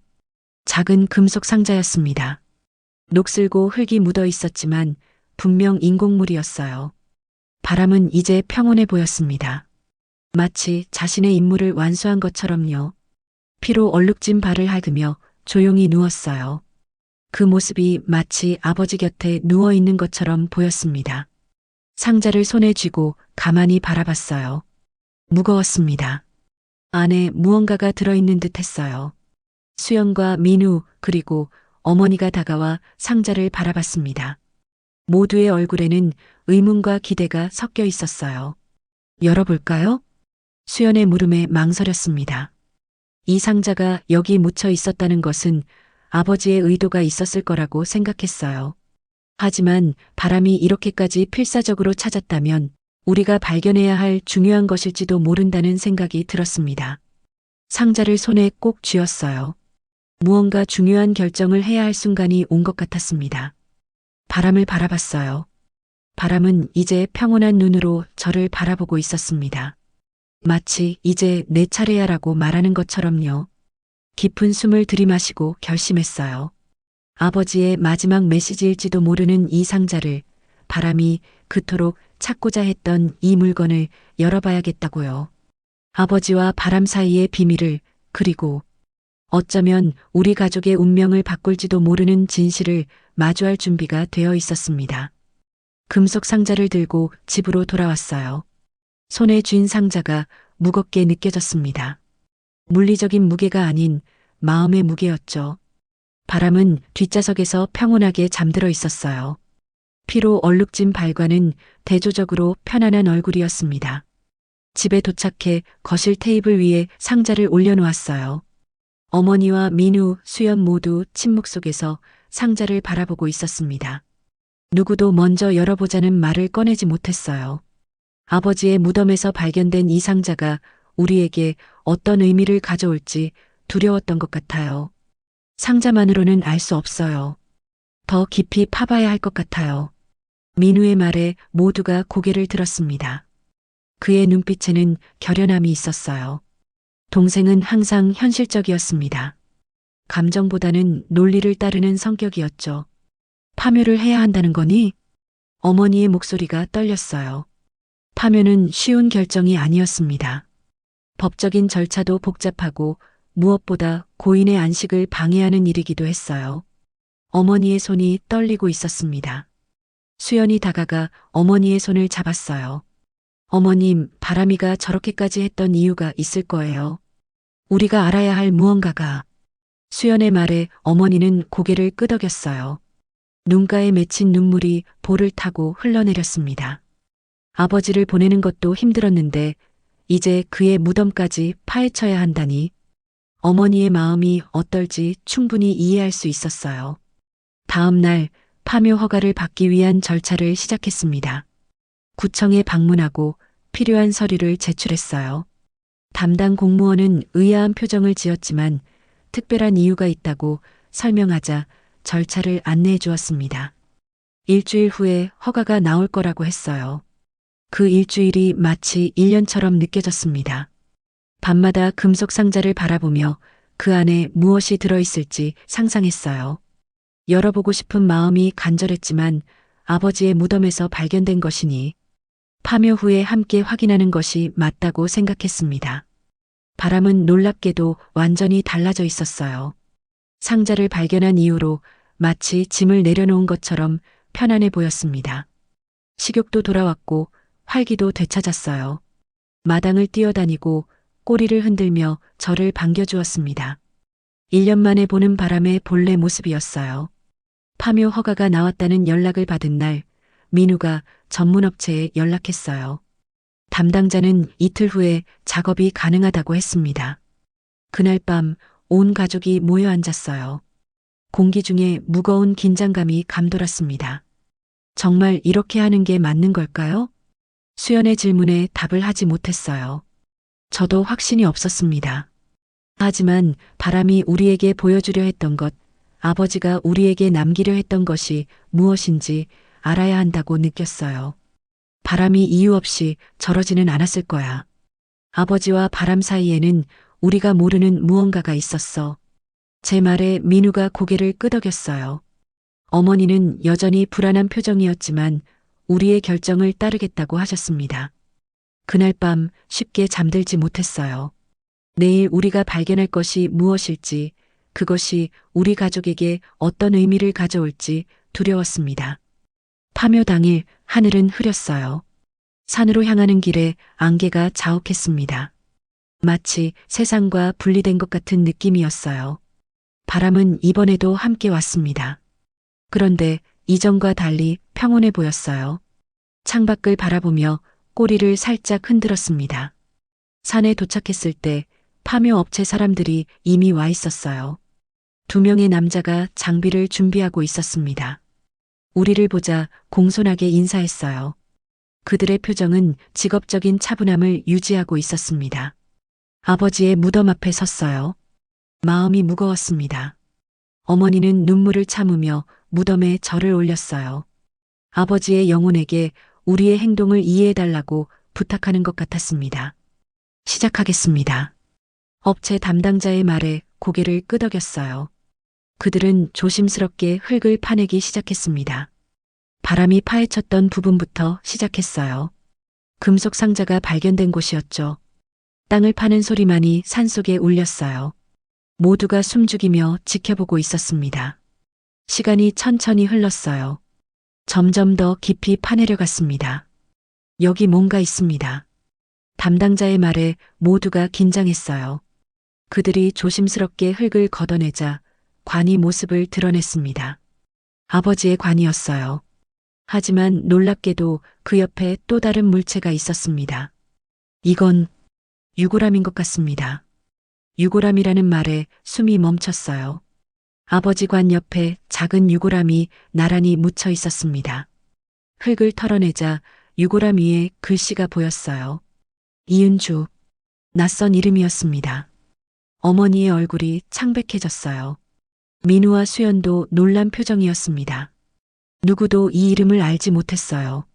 작은 금속 상자였습니다. 녹슬고 흙이 묻어 있었지만 분명 인공물이었어요. 바람은 이제 평온해 보였습니다. 마치 자신의 임무를 완수한 것처럼요. 피로 얼룩진 발을 핥으며 조용히 누웠어요. 그 모습이 마치 아버지 곁에 누워 있는 것처럼 보였습니다. 상자를 손에 쥐고 가만히 바라봤어요. 무거웠습니다. 안에 무언가가 들어있는 듯 했어요. 수연과 민우 그리고 어머니가 다가와 상자를 바라봤습니다. 모두의 얼굴에는 의문과 기대가 섞여 있었어요. 열어볼까요? 수연의 물음에 망설였습니다. 이 상자가 여기 묻혀 있었다는 것은 아버지의 의도가 있었을 거라고 생각했어요. 하지만 바람이 이렇게까지 필사적으로 찾았다면 우리가 발견해야 할 중요한 것일지도 모른다는 생각이 들었습니다. 상자를 손에 꼭 쥐었어요. 무언가 중요한 결정을 해야 할 순간이 온 것 같았습니다. 바람을 바라봤어요. 바람은 이제 평온한 눈으로 저를 바라보고 있었습니다. 마치 이제 내 차례야라고 말하는 것처럼요. 깊은 숨을 들이마시고 결심했어요. 아버지의 마지막 메시지일지도 모르는 이 상자를, 바람이 그토록 찾고자 했던 이 물건을 열어봐야겠다고요. 아버지와 바람 사이의 비밀을, 그리고 어쩌면 우리 가족의 운명을 바꿀지도 모르는 진실을 마주할 준비가 되어 있었습니다. 금속 상자를 들고 집으로 돌아왔어요. 손에 쥔 상자가 무겁게 느껴졌습니다. 물리적인 무게가 아닌 마음의 무게였죠. 바람은 뒷좌석에서 평온하게 잠들어 있었어요. 피로 얼룩진 발과는 대조적으로 편안한 얼굴이었습니다. 집에 도착해 거실 테이블 위에 상자를 올려놓았어요. 어머니와 민우, 수연 모두 침묵 속에서 상자를 바라보고 있었습니다. 누구도 먼저 열어보자는 말을 꺼내지 못했어요. 아버지의 무덤에서 발견된 이 상자가 우리에게 어떤 의미를 가져올지 두려웠던 것 같아요. 상자만으로는 알 수 없어요. 더 깊이 파봐야 할 것 같아요. 민우의 말에 모두가 고개를 들었습니다. 그의 눈빛에는 결연함이 있었어요. 동생은 항상 현실적이었습니다. 감정보다는 논리를 따르는 성격이었죠. 파묘를 해야 한다는 거니? 어머니의 목소리가 떨렸어요. 파묘는 쉬운 결정이 아니었습니다. 법적인 절차도 복잡하고 무엇보다 고인의 안식을 방해하는 일이기도 했어요. 어머니의 손이 떨리고 있었습니다. 수연이 다가가 어머니의 손을 잡았어요. 어머님, 바람이가 저렇게까지 했던 이유가 있을 거예요. 우리가 알아야 할 무언가가. 수연의 말에 어머니는 고개를 끄덕였어요. 눈가에 맺힌 눈물이 볼을 타고 흘러내렸습니다. 아버지를 보내는 것도 힘들었는데 이제 그의 무덤까지 파헤쳐야 한다니 어머니의 마음이 어떨지 충분히 이해할 수 있었어요. 다음 날 파묘 허가를 받기 위한 절차를 시작했습니다. 구청에 방문하고 필요한 서류를 제출했어요. 담당 공무원은 의아한 표정을 지었지만 특별한 이유가 있다고 설명하자 절차를 안내해 주었습니다. 일주일 후에 허가가 나올 거라고 했어요. 그 일주일이 마치 1년처럼 느껴졌습니다. 밤마다 금속 상자를 바라보며 그 안에 무엇이 들어있을지 상상했어요. 열어보고 싶은 마음이 간절했지만 아버지의 무덤에서 발견된 것이니 파묘 후에 함께 확인하는 것이 맞다고 생각했습니다. 바람은 놀랍게도 완전히 달라져 있었어요. 상자를 발견한 이후로 마치 짐을 내려놓은 것처럼 편안해 보였습니다. 식욕도 돌아왔고 활기도 되찾았어요. 마당을 뛰어다니고 꼬리를 흔들며 저를 반겨주었습니다. 1년 만에 보는 바람의 본래 모습이었어요. 파묘 허가가 나왔다는 연락을 받은 날 민우가 전문업체에 연락했어요. 담당자는 이틀 후에 작업이 가능하다고 했습니다. 그날 밤 온 가족이 모여 앉았어요. 공기 중에 무거운 긴장감이 감돌았습니다. 정말 이렇게 하는 게 맞는 걸까요? 수연의 질문에 답을 하지 못했어요. 저도 확신이 없었습니다. 하지만 바람이 우리에게 보여주려 했던 것, 아버지가 우리에게 남기려 했던 것이 무엇인지 알아야 한다고 느꼈어요. 바람이 이유 없이 저러지는 않았을 거야. 아버지와 바람 사이에는 우리가 모르는 무언가가 있었어. 제 말에 민우가 고개를 끄덕였어요. 어머니는 여전히 불안한 표정이었지만 우리의 결정을 따르겠다고 하셨습니다. 그날 밤 쉽게 잠들지 못했어요. 내일 우리가 발견할 것이 무엇일지, 그것이 우리 가족에게 어떤 의미를 가져올지 두려웠습니다. 파묘 당일 하늘은 흐렸어요. 산으로 향하는 길에 안개가 자욱했습니다. 마치 세상과 분리된 것 같은 느낌이었어요. 바람은 이번에도 함께 왔습니다. 그런데 이전과 달리 평온해 보였어요. 창밖을 바라보며 꼬리를 살짝 흔들었습니다. 산에 도착했을 때 파묘 업체 사람들이 이미 와 있었어요. 2명의 남자가 장비를 준비하고 있었습니다. 우리를 보자 공손하게 인사했어요. 그들의 표정은 직업적인 차분함을 유지하고 있었습니다. 아버지의 무덤 앞에 섰어요. 마음이 무거웠습니다. 어머니는 눈물을 참으며 무덤에 절을 올렸어요. 아버지의 영혼에게 우리의 행동을 이해해달라고 부탁하는 것 같았습니다. 시작하겠습니다. 업체 담당자의 말에 고개를 끄덕였어요. 그들은 조심스럽게 흙을 파내기 시작했습니다. 바람이 파헤쳤던 부분부터 시작했어요. 금속 상자가 발견된 곳이었죠. 땅을 파는 소리만이 산속에 울렸어요. 모두가 숨죽이며 지켜보고 있었습니다. 시간이 천천히 흘렀어요. 점점 더 깊이 파내려 갔습니다. 여기 뭔가 있습니다. 담당자의 말에 모두가 긴장했어요. 그들이 조심스럽게 흙을 걷어내자 관이 모습을 드러냈습니다. 아버지의 관이었어요. 하지만 놀랍게도 그 옆에 또 다른 물체가 있었습니다. 이건 유골함인 것 같습니다. 유골함이라는 말에 숨이 멈췄어요. 아버지 관 옆에 작은 유골함이 나란히 묻혀 있었습니다. 흙을 털어내자 유골함 위에 글씨가 보였어요. 이은주. 낯선 이름이었습니다. 어머니의 얼굴이 창백해졌어요. 민우와 수연도 놀란 표정이었습니다. 누구도 이 이름을 알지 못했어요.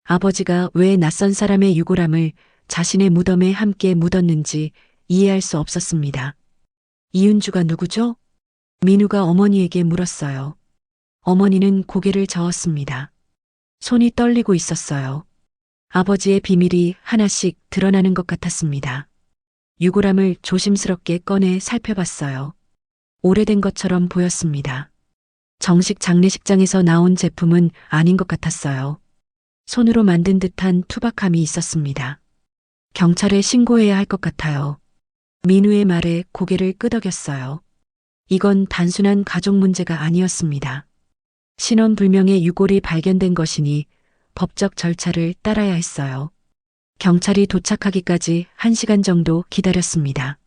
아버지가 왜 낯선 사람의 유골함을 자신의 무덤에 함께 묻었는지 이해할 수 없었습니다. 이은주가 누구죠? 민우가 어머니에게 물었어요. 어머니는 고개를 저었습니다. 손이 떨리고 있었어요. 아버지의 비밀이 하나씩 드러나는 것 같았습니다. 유골함을 조심스럽게 꺼내 살펴봤어요. 오래된 것처럼 보였습니다. 정식 장례식장에서 나온 제품은 아닌 것 같았어요. 손으로 만든 듯한 투박함이 있었습니다. 경찰에 신고해야 할 것 같아요. 민우의 말에 고개를 끄덕였어요. 이건 단순한 가족 문제가 아니었습니다. 신원불명의 유골이 발견된 것이니 법적 절차를 따라야 했어요. 경찰이 도착하기까지 1시간 정도 기다렸습니다.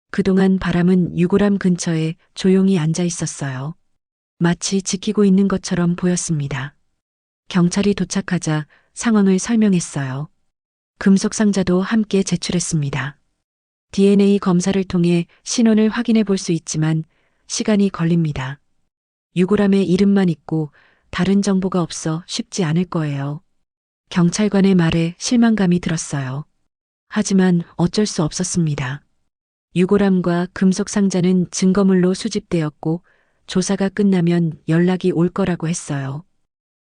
그동안 바람은 유골함 근처에 조용히 앉아 있었어요. 마치 지키고 있는 것처럼 보였습니다. 경찰이 도착하자 상황을 설명했어요. 금속 상자도 함께 제출했습니다. DNA 검사를 통해 신원을 확인해 볼 수 있지만 시간이 걸립니다. 유골함의 이름만 있고 다른 정보가 없어 쉽지 않을 거예요. 경찰관의 말에 실망감이 들었어요. 하지만 어쩔 수 없었습니다. 유골함과 금속 상자는 증거물로 수집되었고 조사가 끝나면 연락이 올 거라고 했어요.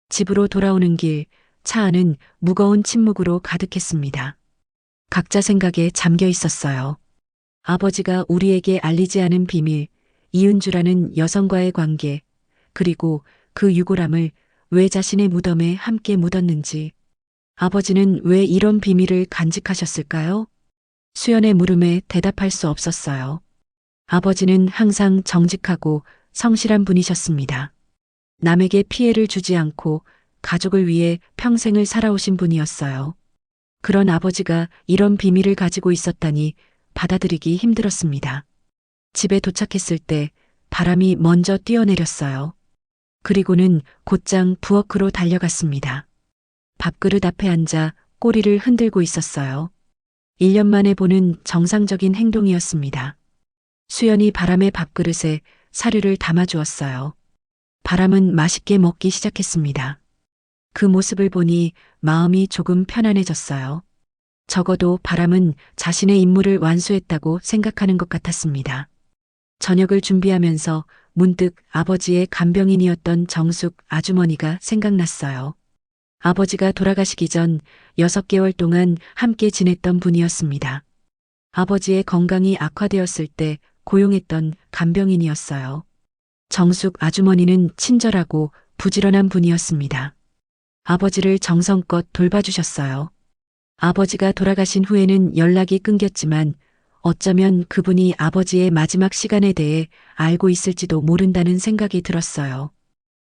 집으로 돌아오는 길, 차 안은 무거운 침묵으로 가득했습니다. 각자 생각에 잠겨 있었어요. 아버지가 우리에게 알리지 않은 비밀, 이은주라는 여성과의 관계, 그리고 그 유골함을 왜 자신의 무덤에 함께 묻었는지. 아버지는 왜 이런 비밀을 간직하셨을까요? 수연의 물음에 대답할 수 없었어요. 아버지는 항상 정직하고 성실한 분이셨습니다. 남에게 피해를 주지 않고 가족을 위해 평생을 살아오신 분이었어요. 그런 아버지가 이런 비밀을 가지고 있었다니 받아들이기 힘들었습니다. 집에 도착했을 때 바람이 먼저 뛰어내렸어요. 그리고는 곧장 부엌으로 달려갔습니다. 밥그릇 앞에 앉아 꼬리를 흔들고 있었어요. 1년 만에 보는 정상적인 행동이었습니다. 수연이 바람의 밥그릇에 사료를 담아주었어요. 바람은 맛있게 먹기 시작했습니다. 그 모습을 보니 마음이 조금 편안해졌어요. 적어도 바람은 자신의 임무를 완수했다고 생각하는 것 같았습니다. 저녁을 준비하면서 문득 아버지의 간병인이었던 정숙 아주머니가 생각났어요. 아버지가 돌아가시기 전 6개월 동안 함께 지냈던 분이었습니다. 아버지의 건강이 악화되었을 때 고용했던 간병인이었어요. 정숙 아주머니는 친절하고 부지런한 분이었습니다. 아버지를 정성껏 돌봐주셨어요. 아버지가 돌아가신 후에는 연락이 끊겼지만 어쩌면 그분이 아버지의 마지막 시간에 대해 알고 있을지도 모른다는 생각이 들었어요.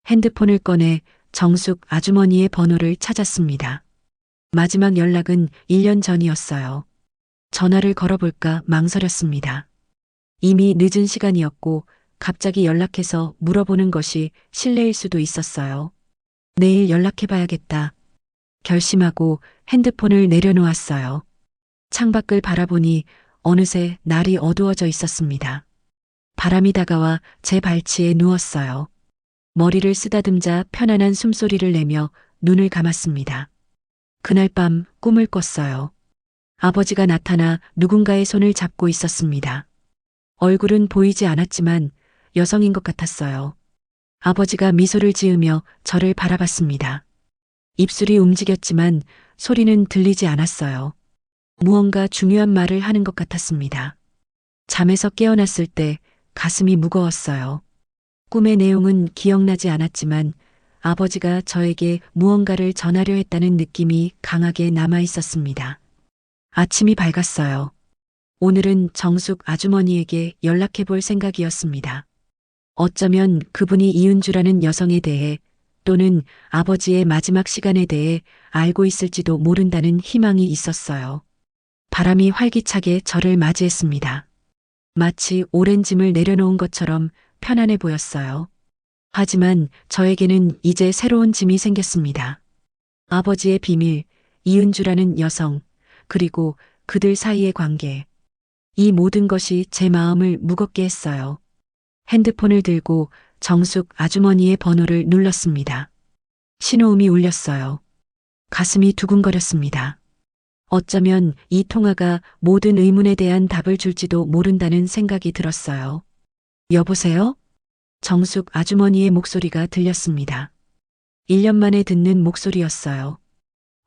핸드폰을 꺼내 정숙 아주머니의 번호를 찾았습니다. 마지막 연락은 1년 전이었어요. 전화를 걸어볼까 망설였습니다. 이미 늦은 시간이었고 갑자기 연락해서 물어보는 것이 실례일 수도 있었어요. 내일 연락해봐야겠다. 결심하고 핸드폰을 내려놓았어요. 창밖을 바라보니 어느새 날이 어두워져 있었습니다. 바람이 다가와 제 발치에 누웠어요. 머리를 쓰다듬자 편안한 숨소리를 내며 눈을 감았습니다. 그날 밤 꿈을 꿨어요. 아버지가 나타나 누군가의 손을 잡고 있었습니다. 얼굴은 보이지 않았지만 여성인 것 같았어요. 아버지가 미소를 지으며 저를 바라봤습니다. 입술이 움직였지만 소리는 들리지 않았어요. 무언가 중요한 말을 하는 것 같았습니다. 잠에서 깨어났을 때 가슴이 무거웠어요. 꿈의 내용은 기억나지 않았지만 아버지가 저에게 무언가를 전하려 했다는 느낌이 강하게 남아 있었습니다. 아침이 밝았어요. 오늘은 정숙 아주머니에게 연락해 볼 생각이었습니다. 어쩌면 그분이 이은주라는 여성에 대해 또는 아버지의 마지막 시간에 대해 알고 있을지도 모른다는 희망이 있었어요. 바람이 활기차게 저를 맞이했습니다. 마치 오랜 짐을 내려놓은 것처럼 편안해 보였어요. 하지만 저에게는 이제 새로운 짐이 생겼습니다. 아버지의 비밀, 이은주라는 여성, 그리고 그들 사이의 관계. 이 모든 것이 제 마음을 무겁게 했어요. 핸드폰을 들고 정숙 아주머니의 번호를 눌렀습니다. 신호음이 울렸어요. 가슴이 두근거렸습니다. 어쩌면 이 통화가 모든 의문에 대한 답을 줄지도 모른다는 생각이 들었어요. 여보세요? 정숙 아주머니의 목소리가 들렸습니다. 1년 만에 듣는 목소리였어요.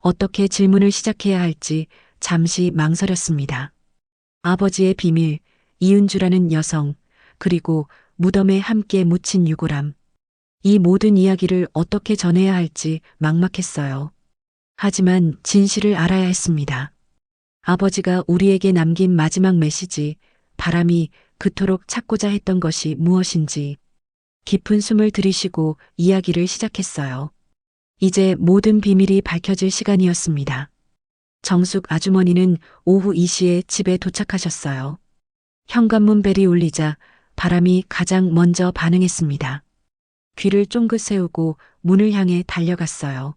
어떻게 질문을 시작해야 할지 잠시 망설였습니다. 아버지의 비밀, 이은주라는 여성, 그리고 무덤에 함께 묻힌 유골함. 이 모든 이야기를 어떻게 전해야 할지 막막했어요. 하지만 진실을 알아야 했습니다. 아버지가 우리에게 남긴 마지막 메시지, 바람이 그토록 찾고자 했던 것이 무엇인지 깊은 숨을 들이쉬고 이야기를 시작했어요. 이제 모든 비밀이 밝혀질 시간이었습니다. 정숙 아주머니는 오후 2시에 집에 도착하셨어요. 현관문 벨이 울리자 바람이 가장 먼저 반응했습니다. 귀를 쫑긋 세우고 문을 향해 달려갔어요.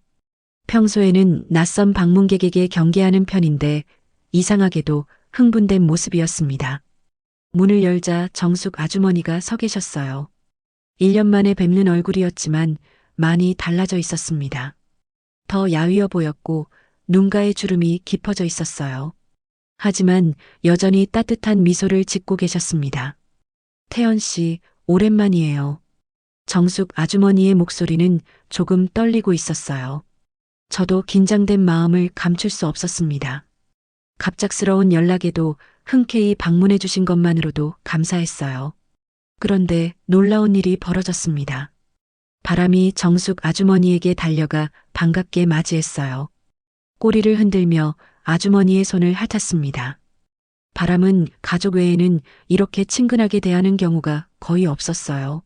평소에는 낯선 방문객에게 경계하는 편인데 이상하게도 흥분된 모습이었습니다. 문을 열자 정숙 아주머니가 서 계셨어요. 1년 만에 뵙는 얼굴이었지만 많이 달라져 있었습니다. 더 야위어 보였고 눈가에 주름이 깊어져 있었어요. 하지만 여전히 따뜻한 미소를 짓고 계셨습니다. 태연 씨, 오랜만이에요. 정숙 아주머니의 목소리는 조금 떨리고 있었어요. 저도 긴장된 마음을 감출 수 없었습니다. 갑작스러운 연락에도 흔쾌히 방문해 주신 것만으로도 감사했어요. 그런데 놀라운 일이 벌어졌습니다. 바람이 정숙 아주머니에게 달려가 반갑게 맞이했어요. 꼬리를 흔들며 아주머니의 손을 핥았습니다. 바람은 가족 외에는 이렇게 친근하게 대하는 경우가 거의 없었어요.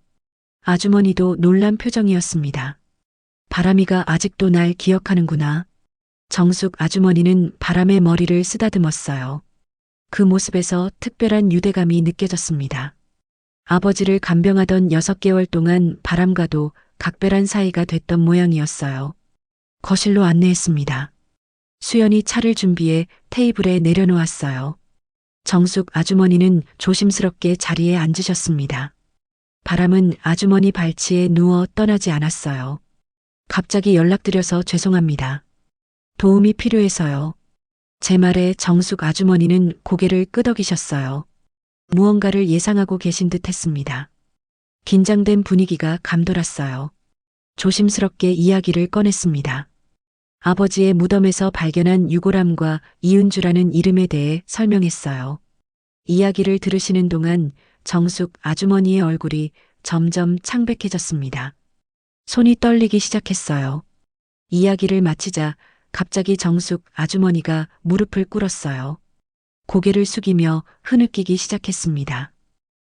아주머니도 놀란 표정이었습니다. 바람이가 아직도 날 기억하는구나. 정숙 아주머니는 바람의 머리를 쓰다듬었어요. 그 모습에서 특별한 유대감이 느껴졌습니다. 아버지를 간병하던 6개월 동안 바람과도 각별한 사이가 됐던 모양이었어요. 거실로 안내했습니다. 수연이 차를 준비해 테이블에 내려놓았어요. 정숙 아주머니는 조심스럽게 자리에 앉으셨습니다. 바람은 아주머니 발치에 누워 떠나지 않았어요. 갑자기 연락드려서 죄송합니다. 도움이 필요해서요. 제 말에 정숙 아주머니는 고개를 끄덕이셨어요. 무언가를 예상하고 계신 듯 했습니다. 긴장된 분위기가 감돌았어요. 조심스럽게 이야기를 꺼냈습니다. 아버지의 무덤에서 발견한 유골함과 이은주라는 이름에 대해 설명했어요. 이야기를 들으시는 동안 정숙 아주머니의 얼굴이 점점 창백해졌습니다. 손이 떨리기 시작했어요. 이야기를 마치자 갑자기 정숙 아주머니가 무릎을 꿇었어요. 고개를 숙이며 흐느끼기 시작했습니다.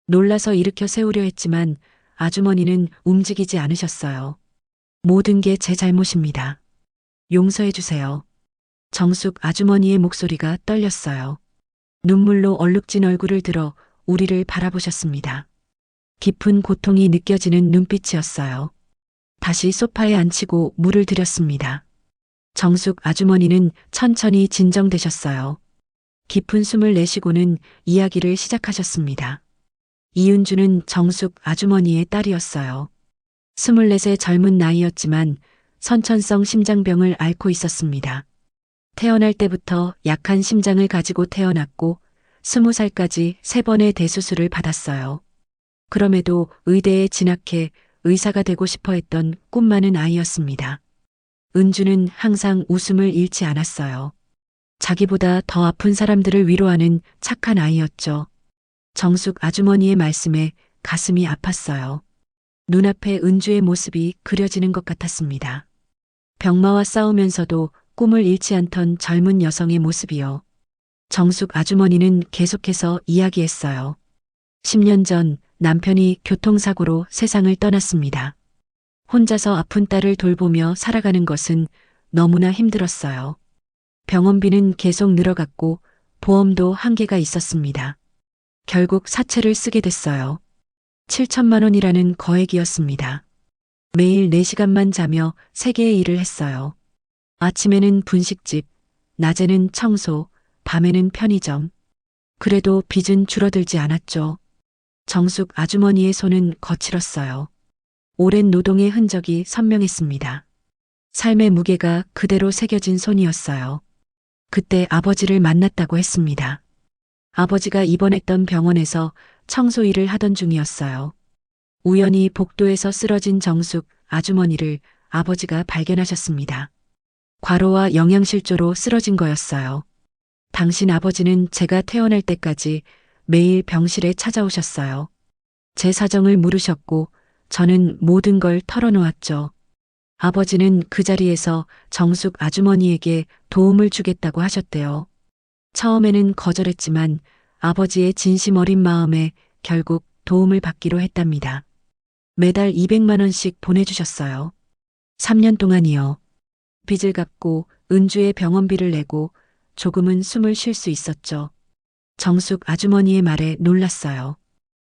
놀라서 일으켜 세우려 했지만 아주머니는 움직이지 않으셨어요. 모든 게 제 잘못입니다. 용서해 주세요. 정숙 아주머니의 목소리가 떨렸어요. 눈물로 얼룩진 얼굴을 들어 우리를 바라보셨습니다. 깊은 고통이 느껴지는 눈빛이었어요. 다시 소파에 앉히고 물을 드렸습니다. 정숙 아주머니는 천천히 진정되셨어요. 깊은 숨을 내쉬고는 이야기를 시작하셨습니다. 이은주는 정숙 아주머니의 딸이었어요. 24세 젊은 나이였지만 선천성 심장병을 앓고 있었습니다. 태어날 때부터 약한 심장을 가지고 태어났고 20살까지 3번의 대수술을 받았어요. 그럼에도 의대에 진학해 의사가 되고 싶어 했던 꿈 많은 아이였습니다. 은주는 항상 웃음을 잃지 않았어요. 자기보다 더 아픈 사람들을 위로하는 착한 아이였죠. 정숙 아주머니의 말씀에 가슴이 아팠어요. 눈앞에 은주의 모습이 그려지는 것 같았습니다. 병마와 싸우면서도 꿈을 잃지 않던 젊은 여성의 모습이요. 정숙 아주머니는 계속해서 이야기했어요. 10년 전 남편이 교통사고로 세상을 떠났습니다. 혼자서 아픈 딸을 돌보며 살아가는 것은 너무나 힘들었어요. 병원비는 계속 늘어갔고 보험도 한계가 있었습니다. 결국 사채를 쓰게 됐어요. 7천만 원이라는 거액이었습니다. 매일 4시간만 자며 3개의 일을 했어요. 아침에는 분식집, 낮에는 청소, 밤에는 편의점. 그래도 빚은 줄어들지 않았죠. 정숙 아주머니의 손은 거칠었어요. 오랜 노동의 흔적이 선명했습니다. 삶의 무게가 그대로 새겨진 손이었어요. 그때 아버지를 만났다고 했습니다. 아버지가 입원했던 병원에서 청소 일을 하던 중이었어요. 우연히 복도에서 쓰러진 정숙 아주머니를 아버지가 발견하셨습니다. 과로와 영양실조로 쓰러진 거였어요. 당신 아버지는 제가 태어날 때까지 매일 병실에 찾아오셨어요. 제 사정을 물으셨고 저는 모든 걸 털어놓았죠. 아버지는 그 자리에서 정숙 아주머니에게 도움을 주겠다고 하셨대요. 처음에는 거절했지만 아버지의 진심 어린 마음에 결국 도움을 받기로 했답니다. 매달 200만 원씩 보내주셨어요. 3년 동안이요. 빚을 갚고 은주의 병원비를 내고 조금은 숨을 쉴 수 있었죠. 정숙 아주머니의 말에 놀랐어요.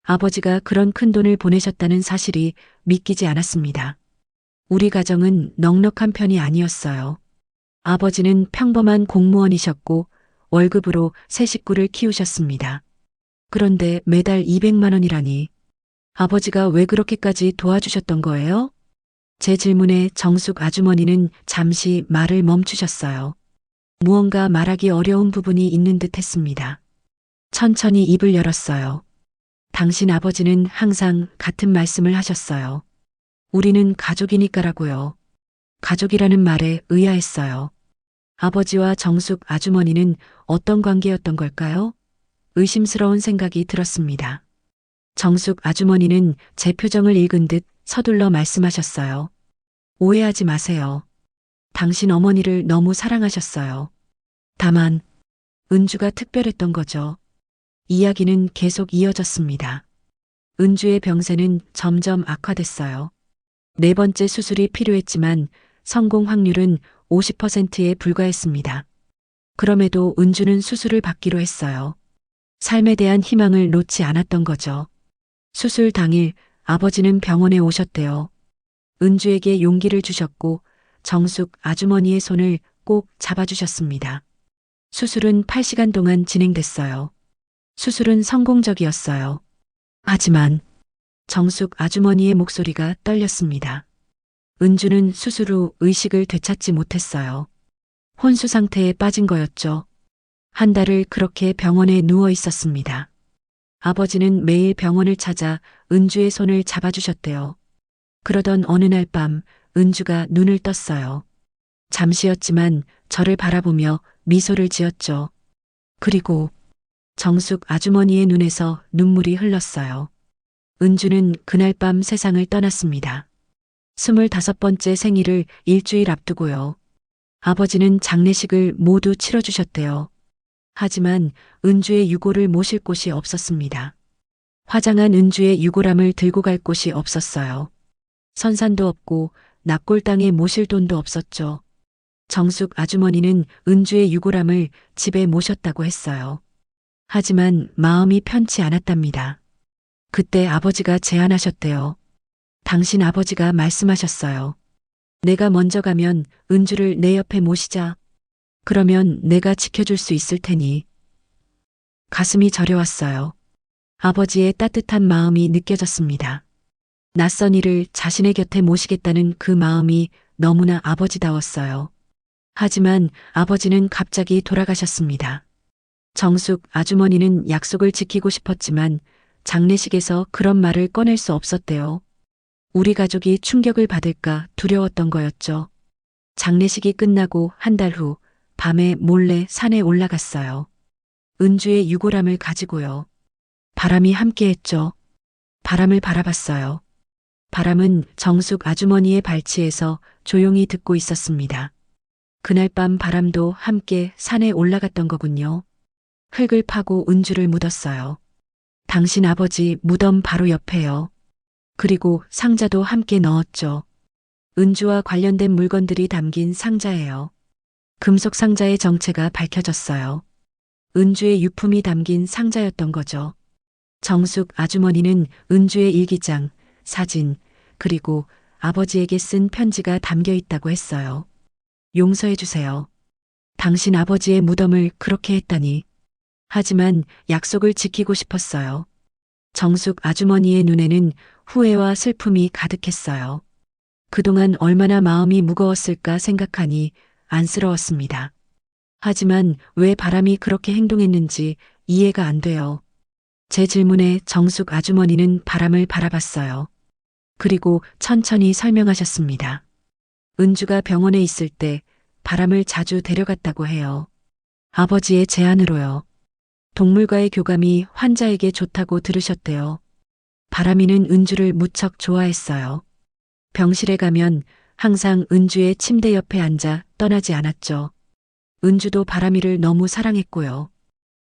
아버지가 그런 큰 돈을 보내셨다는 사실이 믿기지 않았습니다. 우리 가정은 넉넉한 편이 아니었어요. 아버지는 평범한 공무원이셨고 월급으로 세 식구를 키우셨습니다. 그런데 매달 200만 원이라니. 아버지가 왜 그렇게까지 도와주셨던 거예요? 제 질문에 정숙 아주머니는 잠시 말을 멈추셨어요. 무언가 말하기 어려운 부분이 있는 듯 했습니다. 천천히 입을 열었어요. 당신 아버지는 항상 같은 말씀을 하셨어요. 우리는 가족이니까라고요. 가족이라는 말에 의아했어요. 아버지와 정숙 아주머니는 어떤 관계였던 걸까요? 의심스러운 생각이 들었습니다. 정숙 아주머니는 제 표정을 읽은 듯 서둘러 말씀하셨어요. 오해하지 마세요. 당신 어머니를 너무 사랑하셨어요. 다만 은주가 특별했던 거죠. 이야기는 계속 이어졌습니다. 은주의 병세는 점점 악화됐어요. 네 번째 수술이 필요했지만 성공 확률은 50%에 불과했습니다. 그럼에도 은주는 수술을 받기로 했어요. 삶에 대한 희망을 놓지 않았던 거죠. 수술 당일 아버지는 병원에 오셨대요. 은주에게 용기를 주셨고 정숙 아주머니의 손을 꼭 잡아주셨습니다. 수술은 8시간 동안 진행됐어요. 수술은 성공적이었어요. 하지만 정숙 아주머니의 목소리가 떨렸습니다. 은주는 수술 후 의식을 되찾지 못했어요. 혼수 상태에 빠진 거였죠. 한 달을 그렇게 병원에 누워 있었습니다. 아버지는 매일 병원을 찾아 은주의 손을 잡아주셨대요. 그러던 어느 날 밤 은주가 눈을 떴어요. 잠시였지만 저를 바라보며 미소를 지었죠. 그리고 정숙 아주머니의 눈에서 눈물이 흘렀어요. 은주는 그날 밤 세상을 떠났습니다. 25번째 생일을 일주일 앞두고요. 아버지는 장례식을 모두 치러주셨대요. 하지만 은주의 유골을 모실 곳이 없었습니다. 화장한 은주의 유골함을 들고 갈 곳이 없었어요. 선산도 없고 납골 땅에 모실 돈도 없었죠. 정숙 아주머니는 은주의 유골함을 집에 모셨다고 했어요. 하지만 마음이 편치 않았답니다. 그때 아버지가 제안하셨대요. 당신 아버지가 말씀하셨어요. 내가 먼저 가면 은주를 내 옆에 모시자. 그러면 내가 지켜줄 수 있을 테니. 가슴이 저려왔어요. 아버지의 따뜻한 마음이 느껴졌습니다. 낯선 이를 자신의 곁에 모시겠다는 그 마음이 너무나 아버지다웠어요. 하지만 아버지는 갑자기 돌아가셨습니다. 정숙 아주머니는 약속을 지키고 싶었지만 장례식에서 그런 말을 꺼낼 수 없었대요. 우리 가족이 충격을 받을까 두려웠던 거였죠. 장례식이 끝나고 한 달 후 밤에 몰래 산에 올라갔어요. 은주의 유골함을 가지고요. 바람이 함께했죠. 바람을 바라봤어요. 바람은 정숙 아주머니의 발치에서 조용히 듣고 있었습니다. 그날 밤 바람도 함께 산에 올라갔던 거군요. 흙을 파고 은주를 묻었어요. 당신 아버지 무덤 바로 옆에요. 그리고 상자도 함께 넣었죠. 은주와 관련된 물건들이 담긴 상자예요. 금속 상자의 정체가 밝혀졌어요. 은주의 유품이 담긴 상자였던 거죠. 정숙 아주머니는 은주의 일기장, 사진, 그리고 아버지에게 쓴 편지가 담겨 있다고 했어요. 용서해 주세요. 당신 아버지의 무덤을 그렇게 했다니. 하지만 약속을 지키고 싶었어요. 정숙 아주머니의 눈에는 후회와 슬픔이 가득했어요. 그동안 얼마나 마음이 무거웠을까 생각하니 안쓰러웠습니다. 하지만 왜 바람이 그렇게 행동했는지 이해가 안 돼요. 제 질문에 정숙 아주머니는 바람을 바라봤어요. 그리고 천천히 설명하셨습니다. 은주가 병원에 있을 때 바람을 자주 데려갔다고 해요. 아버지의 제안으로요. 동물과의 교감이 환자에게 좋다고 들으셨대요. 바람이는 은주를 무척 좋아했어요. 병실에 가면 항상 은주의 침대 옆에 앉아 떠나지 않았죠. 은주도 바람이를 너무 사랑했고요.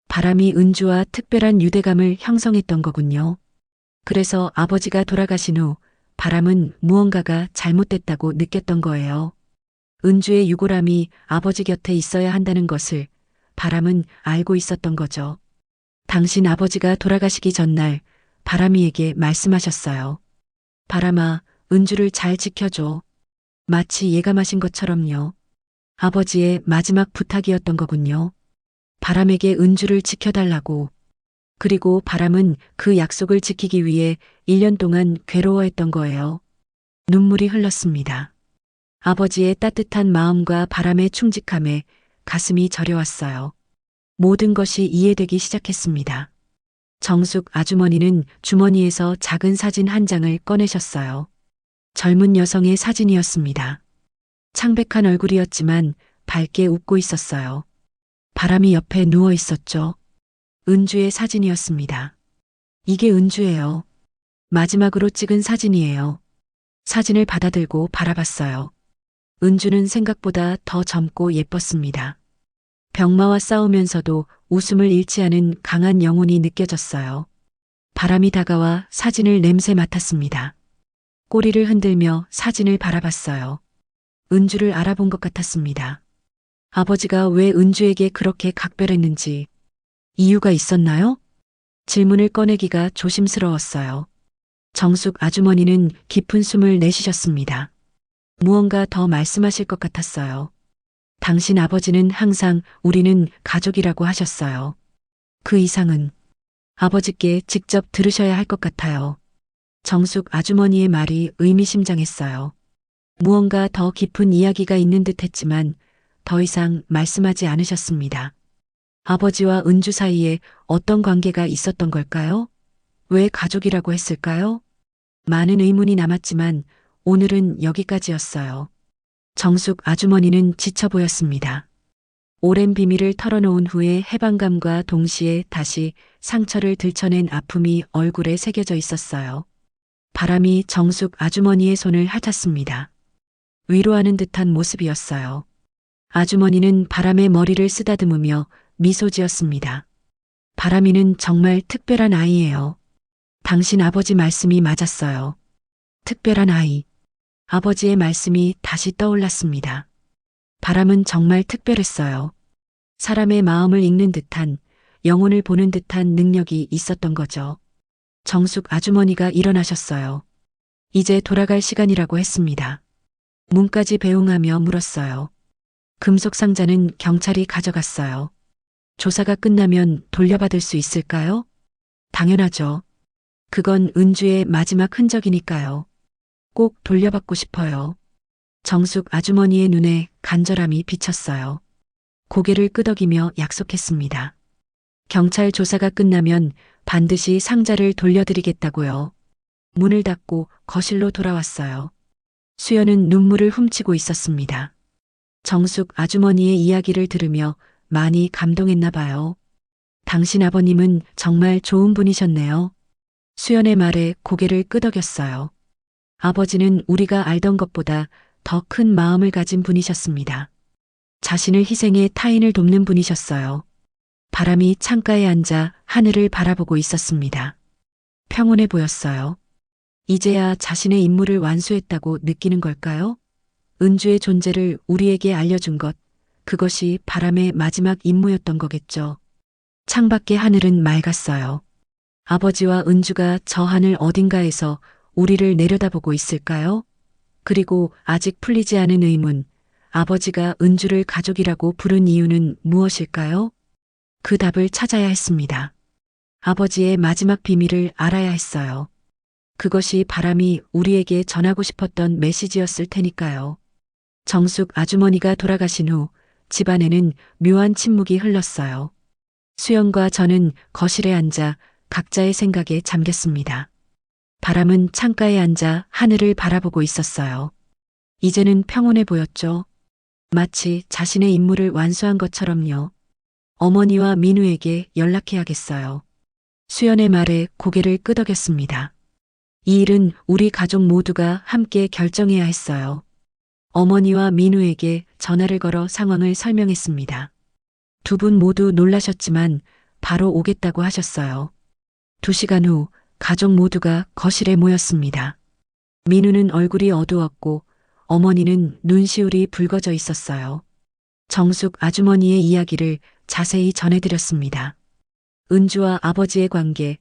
바람이 은주와 특별한 유대감을 형성했던 거군요. 그래서 아버지가 돌아가신 후 바람은 무언가가 잘못됐다고 느꼈던 거예요. 은주의 유골함이 아버지 곁에 있어야 한다는 것을 바람은 알고 있었던 거죠. 당신 아버지가 돌아가시기 전날 바람이에게 말씀하셨어요. 바람아, 은주를 잘 지켜줘. 마치 예감하신 것처럼요. 아버지의 마지막 부탁이었던 거군요. 바람에게 은주를 지켜달라고. 그리고 바람은 그 약속을 지키기 위해 1년 동안 괴로워했던 거예요. 눈물이 흘렀습니다. 아버지의 따뜻한 마음과 바람의 충직함에 가슴이 저려왔어요. 모든 것이 이해되기 시작했습니다. 정숙 아주머니는 주머니에서 작은 사진 한 장을 꺼내셨어요. 젊은 여성의 사진이었습니다. 창백한 얼굴이었지만 밝게 웃고 있었어요. 바람이 옆에 누워 있었죠. 은주의 사진이었습니다. 이게 은주예요. 마지막으로 찍은 사진이에요. 사진을 받아들고 바라봤어요. 은주는 생각보다 더 젊고 예뻤습니다. 병마와 싸우면서도 웃음을 잃지 않은 강한 영혼이 느껴졌어요. 바람이 다가와 사진을 냄새 맡았습니다. 꼬리를 흔들며 사진을 바라봤어요. 은주를 알아본 것 같았습니다. 아버지가 왜 은주에게 그렇게 각별했는지 이유가 있었나요? 질문을 꺼내기가 조심스러웠어요. 정숙 아주머니는 깊은 숨을 내쉬셨습니다. 무언가 더 말씀하실 것 같았어요. 당신 아버지는 항상 우리는 가족이라고 하셨어요. 그 이상은 아버지께 직접 들으셔야 할 것 같아요. 정숙 아주머니의 말이 의미심장했어요. 무언가 더 깊은 이야기가 있는 듯 했지만 더 이상 말씀하지 않으셨습니다. 아버지와 은주 사이에 어떤 관계가 있었던 걸까요? 왜 가족이라고 했을까요? 많은 의문이 남았지만 오늘은 여기까지였어요. 정숙 아주머니는 지쳐 보였습니다. 오랜 비밀을 털어놓은 후에 해방감과 동시에 다시 상처를 들춰낸 아픔이 얼굴에 새겨져 있었어요. 바람이 정숙 아주머니의 손을 핥았습니다. 위로하는 듯한 모습이었어요. 아주머니는 바람의 머리를 쓰다듬으며 미소 지었습니다. 바람이는 정말 특별한 아이예요. 당신 아버지 말씀이 맞았어요. 특별한 아이. 아버지의 말씀이 다시 떠올랐습니다. 바람은 정말 특별했어요. 사람의 마음을 읽는 듯한, 영혼을 보는 듯한 능력이 있었던 거죠. 정숙 아주머니가 일어나셨어요. 이제 돌아갈 시간이라고 했습니다. 문까지 배웅하며 물었어요. 금속 상자는 경찰이 가져갔어요. 조사가 끝나면 돌려받을 수 있을까요? 당연하죠. 그건 은주의 마지막 흔적이니까요. 꼭 돌려받고 싶어요. 정숙 아주머니의 눈에 간절함이 비쳤어요. 고개를 끄덕이며 약속했습니다. 경찰 조사가 끝나면 반드시 상자를 돌려드리겠다고요. 문을 닫고 거실로 돌아왔어요. 수연은 눈물을 훔치고 있었습니다. 정숙 아주머니의 이야기를 들으며 많이 감동했나 봐요. 당신 아버님은 정말 좋은 분이셨네요. 수연의 말에 고개를 끄덕였어요. 아버지는 우리가 알던 것보다 더 큰 마음을 가진 분이셨습니다. 자신을 희생해 타인을 돕는 분이셨어요. 바람이 창가에 앉아 하늘을 바라보고 있었습니다. 평온해 보였어요. 이제야 자신의 임무를 완수했다고 느끼는 걸까요? 은주의 존재를 우리에게 알려준 것, 그것이 바람의 마지막 임무였던 거겠죠. 창밖의 하늘은 맑았어요. 아버지와 은주가 저 하늘 어딘가에서 우리를 내려다보고 있을까요? 그리고 아직 풀리지 않은 의문, 아버지가 은주를 가족이라고 부른 이유는 무엇일까요? 그 답을 찾아야 했습니다. 아버지의 마지막 비밀을 알아야 했어요. 그것이 바람이 우리에게 전하고 싶었던 메시지였을 테니까요. 정숙 아주머니가 돌아가신 후 집안에는 묘한 침묵이 흘렀어요. 수연과 저는 거실에 앉아 각자의 생각에 잠겼습니다. 바람은 창가에 앉아 하늘을 바라보고 있었어요. 이제는 평온해 보였죠. 마치 자신의 임무를 완수한 것처럼요. 어머니와 민우에게 연락해야겠어요. 수연의 말에 고개를 끄덕였습니다. 이 일은 우리 가족 모두가 함께 결정해야 했어요. 어머니와 민우에게 전화를 걸어 상황을 설명했습니다. 두 분 모두 놀라셨지만 바로 오겠다고 하셨어요. 2시간 후 가족 모두가 거실에 모였습니다. 민우는 얼굴이 어두웠고 어머니는 눈시울이 붉어져 있었어요. 정숙 아주머니의 이야기를 자세히 전해드렸습니다. 은주와 아버지의 관계,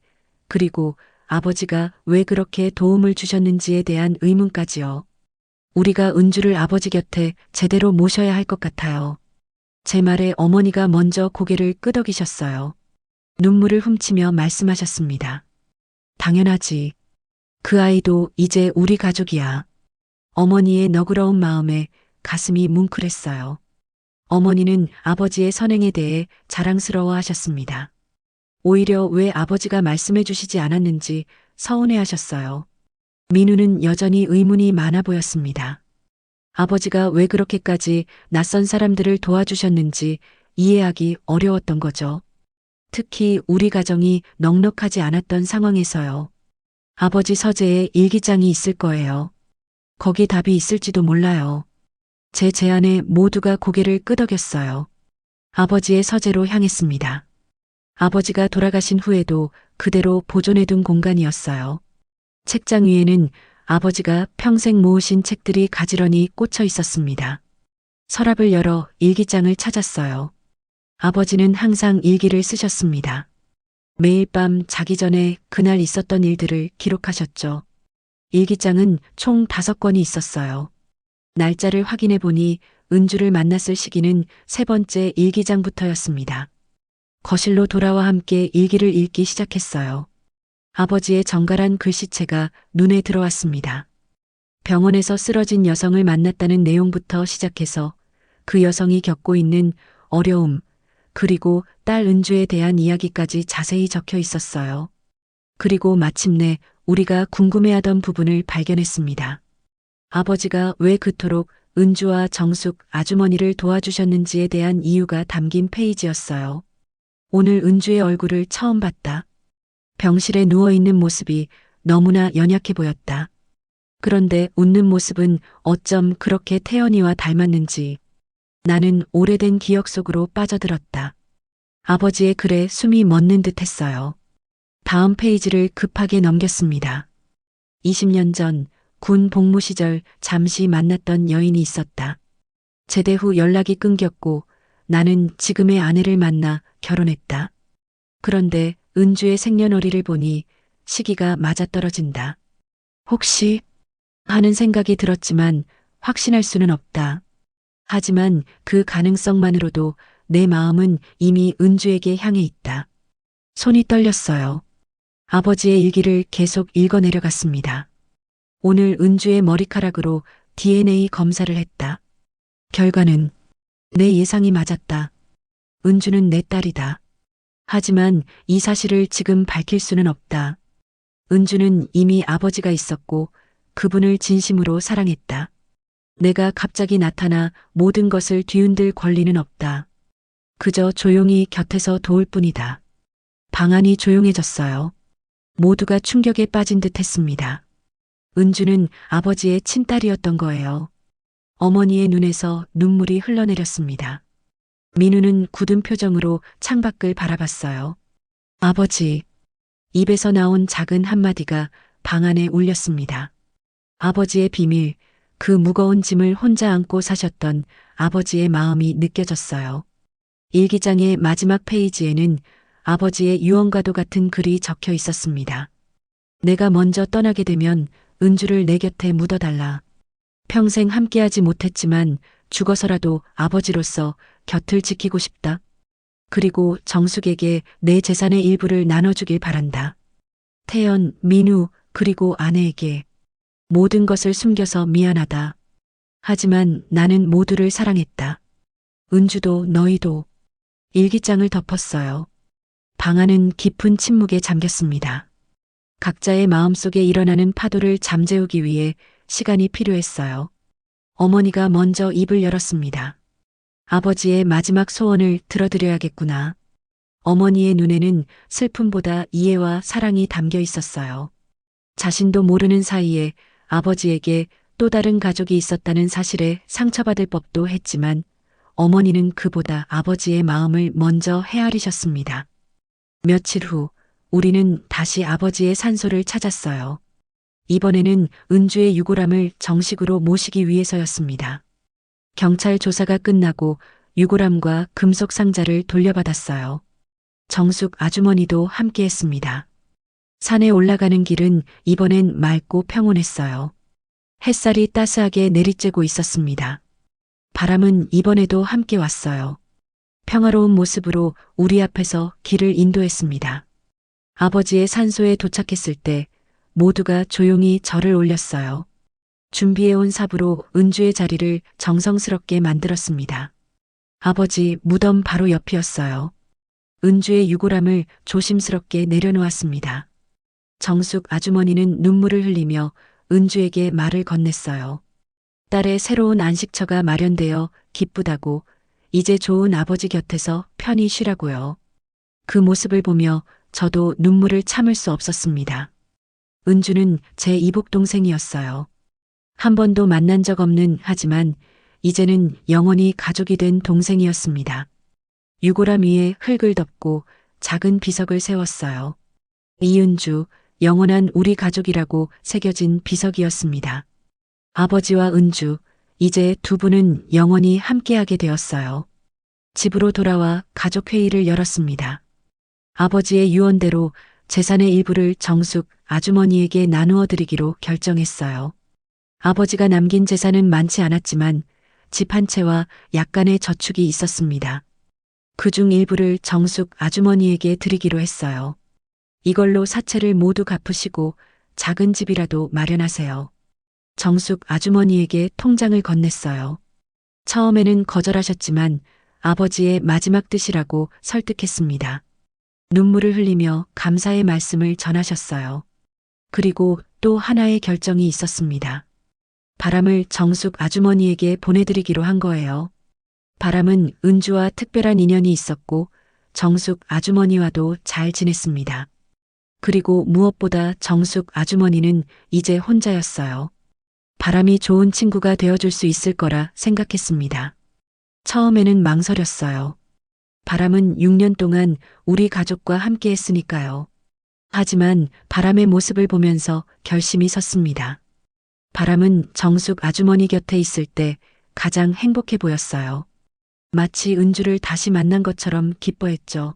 그리고 아버지가 왜 그렇게 도움을 주셨는지에 대한 의문까지요. 우리가 은주를 아버지 곁에 제대로 모셔야 할 것 같아요. 제 말에 어머니가 먼저 고개를 끄덕이셨어요. 눈물을 훔치며 말씀하셨습니다. 당연하지. 그 아이도 이제 우리 가족이야. 어머니의 너그러운 마음에 가슴이 뭉클했어요. 어머니는 아버지의 선행에 대해 자랑스러워 하셨습니다. 오히려 왜 아버지가 말씀해 주시지 않았는지 서운해 하셨어요. 민우는 여전히 의문이 많아 보였습니다. 아버지가 왜 그렇게까지 낯선 사람들을 도와주셨는지 이해하기 어려웠던 거죠. 특히 우리 가정이 넉넉하지 않았던 상황에서요. 아버지 서재에 일기장이 있을 거예요. 거기 답이 있을지도 몰라요. 제 제안에 모두가 고개를 끄덕였어요. 아버지의 서재로 향했습니다. 아버지가 돌아가신 후에도 그대로 보존해둔 공간이었어요. 책장 위에는 아버지가 평생 모으신 책들이 가지런히 꽂혀 있었습니다. 서랍을 열어 일기장을 찾았어요. 아버지는 항상 일기를 쓰셨습니다. 매일 밤 자기 전에 그날 있었던 일들을 기록하셨죠. 일기장은 총 5권이 있었어요. 날짜를 확인해 보니 은주를 만났을 시기는 3번째 일기장부터였습니다. 거실로 돌아와 함께 일기를 읽기 시작했어요. 아버지의 정갈한 글씨체가 눈에 들어왔습니다. 병원에서 쓰러진 여성을 만났다는 내용부터 시작해서 그 여성이 겪고 있는 어려움, 그리고 딸 은주에 대한 이야기까지 자세히 적혀 있었어요. 그리고 마침내 우리가 궁금해하던 부분을 발견했습니다. 아버지가 왜 그토록 은주와 정숙 아주머니를 도와주셨는지에 대한 이유가 담긴 페이지였어요. 오늘 은주의 얼굴을 처음 봤다. 병실에 누워있는 모습이 너무나 연약해 보였다. 그런데 웃는 모습은 어쩜 그렇게 태연이와 닮았는지 나는 오래된 기억 속으로 빠져들었다. 아버지의 글에 숨이 멎는 듯 했어요. 다음 페이지를 급하게 넘겼습니다. 20년 전 군 복무 시절 잠시 만났던 여인이 있었다. 제대 후 연락이 끊겼고 나는 지금의 아내를 만나 결혼했다. 그런데 은주의 생년월일을 보니 시기가 맞아떨어진다. 혹시 하는 생각이 들었지만 확신할 수는 없다. 하지만 그 가능성만으로도 내 마음은 이미 은주에게 향해 있다. 손이 떨렸어요. 아버지의 일기를 계속 읽어내려갔습니다. 오늘 은주의 머리카락으로 DNA 검사를 했다. 결과는 내 예상이 맞았다. 은주는 내 딸이다. 하지만 이 사실을 지금 밝힐 수는 없다. 은주는 이미 아버지가 있었고 그분을 진심으로 사랑했다. 내가 갑자기 나타나 모든 것을 뒤흔들 권리는 없다. 그저 조용히 곁에서 도울 뿐이다. 방안이 조용해졌어요. 모두가 충격에 빠진 듯 했습니다. 은주는 아버지의 친딸이었던 거예요. 어머니의 눈에서 눈물이 흘러내렸습니다. 민우는 굳은 표정으로 창밖을 바라봤어요. 아버지. 입에서 나온 작은 한마디가 방 안에 울렸습니다. 아버지의 비밀, 그 무거운 짐을 혼자 안고 사셨던 아버지의 마음이 느껴졌어요. 일기장의 마지막 페이지에는 아버지의 유언과도 같은 글이 적혀 있었습니다. 내가 먼저 떠나게 되면 은주를 내 곁에 묻어달라. 평생 함께하지 못했지만 죽어서라도 아버지로서 곁을 지키고 싶다. 그리고 정숙에게 내 재산의 일부를 나눠주길 바란다. 태연, 민우, 그리고 아내에게 모든 것을 숨겨서 미안하다. 하지만 나는 모두를 사랑했다. 은주도 너희도. 일기장을 덮었어요. 방 안은 깊은 침묵에 잠겼습니다. 각자의 마음속에 일어나는 파도를 잠재우기 위해 시간이 필요했어요. 어머니가 먼저 입을 열었습니다. 아버지의 마지막 소원을 들어드려야겠구나. 어머니의 눈에는 슬픔보다 이해와 사랑이 담겨 있었어요. 자신도 모르는 사이에 아버지에게 또 다른 가족이 있었다는 사실에 상처받을 법도 했지만 어머니는 그보다 아버지의 마음을 먼저 헤아리셨습니다. 며칠 후 우리는 다시 아버지의 산소를 찾았어요. 이번에는 은주의 유골함을 정식으로 모시기 위해서였습니다. 경찰 조사가 끝나고 유골함과 금속 상자를 돌려받았어요. 정숙 아주머니도 함께했습니다. 산에 올라가는 길은 이번엔 맑고 평온했어요. 햇살이 따스하게 내리쬐고 있었습니다. 바람은 이번에도 함께 왔어요. 평화로운 모습으로 우리 앞에서 길을 인도했습니다. 아버지의 산소에 도착했을 때 모두가 조용히 절을 올렸어요. 준비해온 삽으로 은주의 자리를 정성스럽게 만들었습니다. 아버지 무덤 바로 옆이었어요. 은주의 유골함을 조심스럽게 내려놓았습니다. 정숙 아주머니는 눈물을 흘리며 은주에게 말을 건넸어요. 딸의 새로운 안식처가 마련되어 기쁘다고, 이제 좋은 아버지 곁에서 편히 쉬라고요. 그 모습을 보며 저도 눈물을 참을 수 없었습니다. 은주는 제 이복 동생이었어요. 한 번도 만난 적 없는, 하지만 이제는 영원히 가족이 된 동생이었습니다. 유골함 위에 흙을 덮고 작은 비석을 세웠어요. 이은주, 영원한 우리 가족이라고 새겨진 비석이었습니다. 아버지와 은주, 이제 두 분은 영원히 함께하게 되었어요. 집으로 돌아와 가족회의를 열었습니다. 아버지의 유언대로 재산의 일부를 정숙 아주머니에게 나누어 드리기로 결정했어요. 아버지가 남긴 재산은 많지 않았지만 집 한 채와 약간의 저축이 있었습니다. 그중 일부를 정숙 아주머니에게 드리기로 했어요. 이걸로 사채를 모두 갚으시고 작은 집이라도 마련하세요. 정숙 아주머니에게 통장을 건넸어요. 처음에는 거절하셨지만 아버지의 마지막 뜻이라고 설득했습니다. 눈물을 흘리며 감사의 말씀을 전하셨어요. 그리고 또 하나의 결정이 있었습니다. 바람을 정숙 아주머니에게 보내드리기로 한 거예요. 바람은 은주와 특별한 인연이 있었고 정숙 아주머니와도 잘 지냈습니다. 그리고 무엇보다 정숙 아주머니는 이제 혼자였어요. 바람이 좋은 친구가 되어줄 수 있을 거라 생각했습니다. 처음에는 망설였어요. 바람은 6년 동안 우리 가족과 함께 했으니까요. 하지만 바람의 모습을 보면서 결심이 섰습니다. 바람은 정숙 아주머니 곁에 있을 때 가장 행복해 보였어요. 마치 은주를 다시 만난 것처럼 기뻐했죠.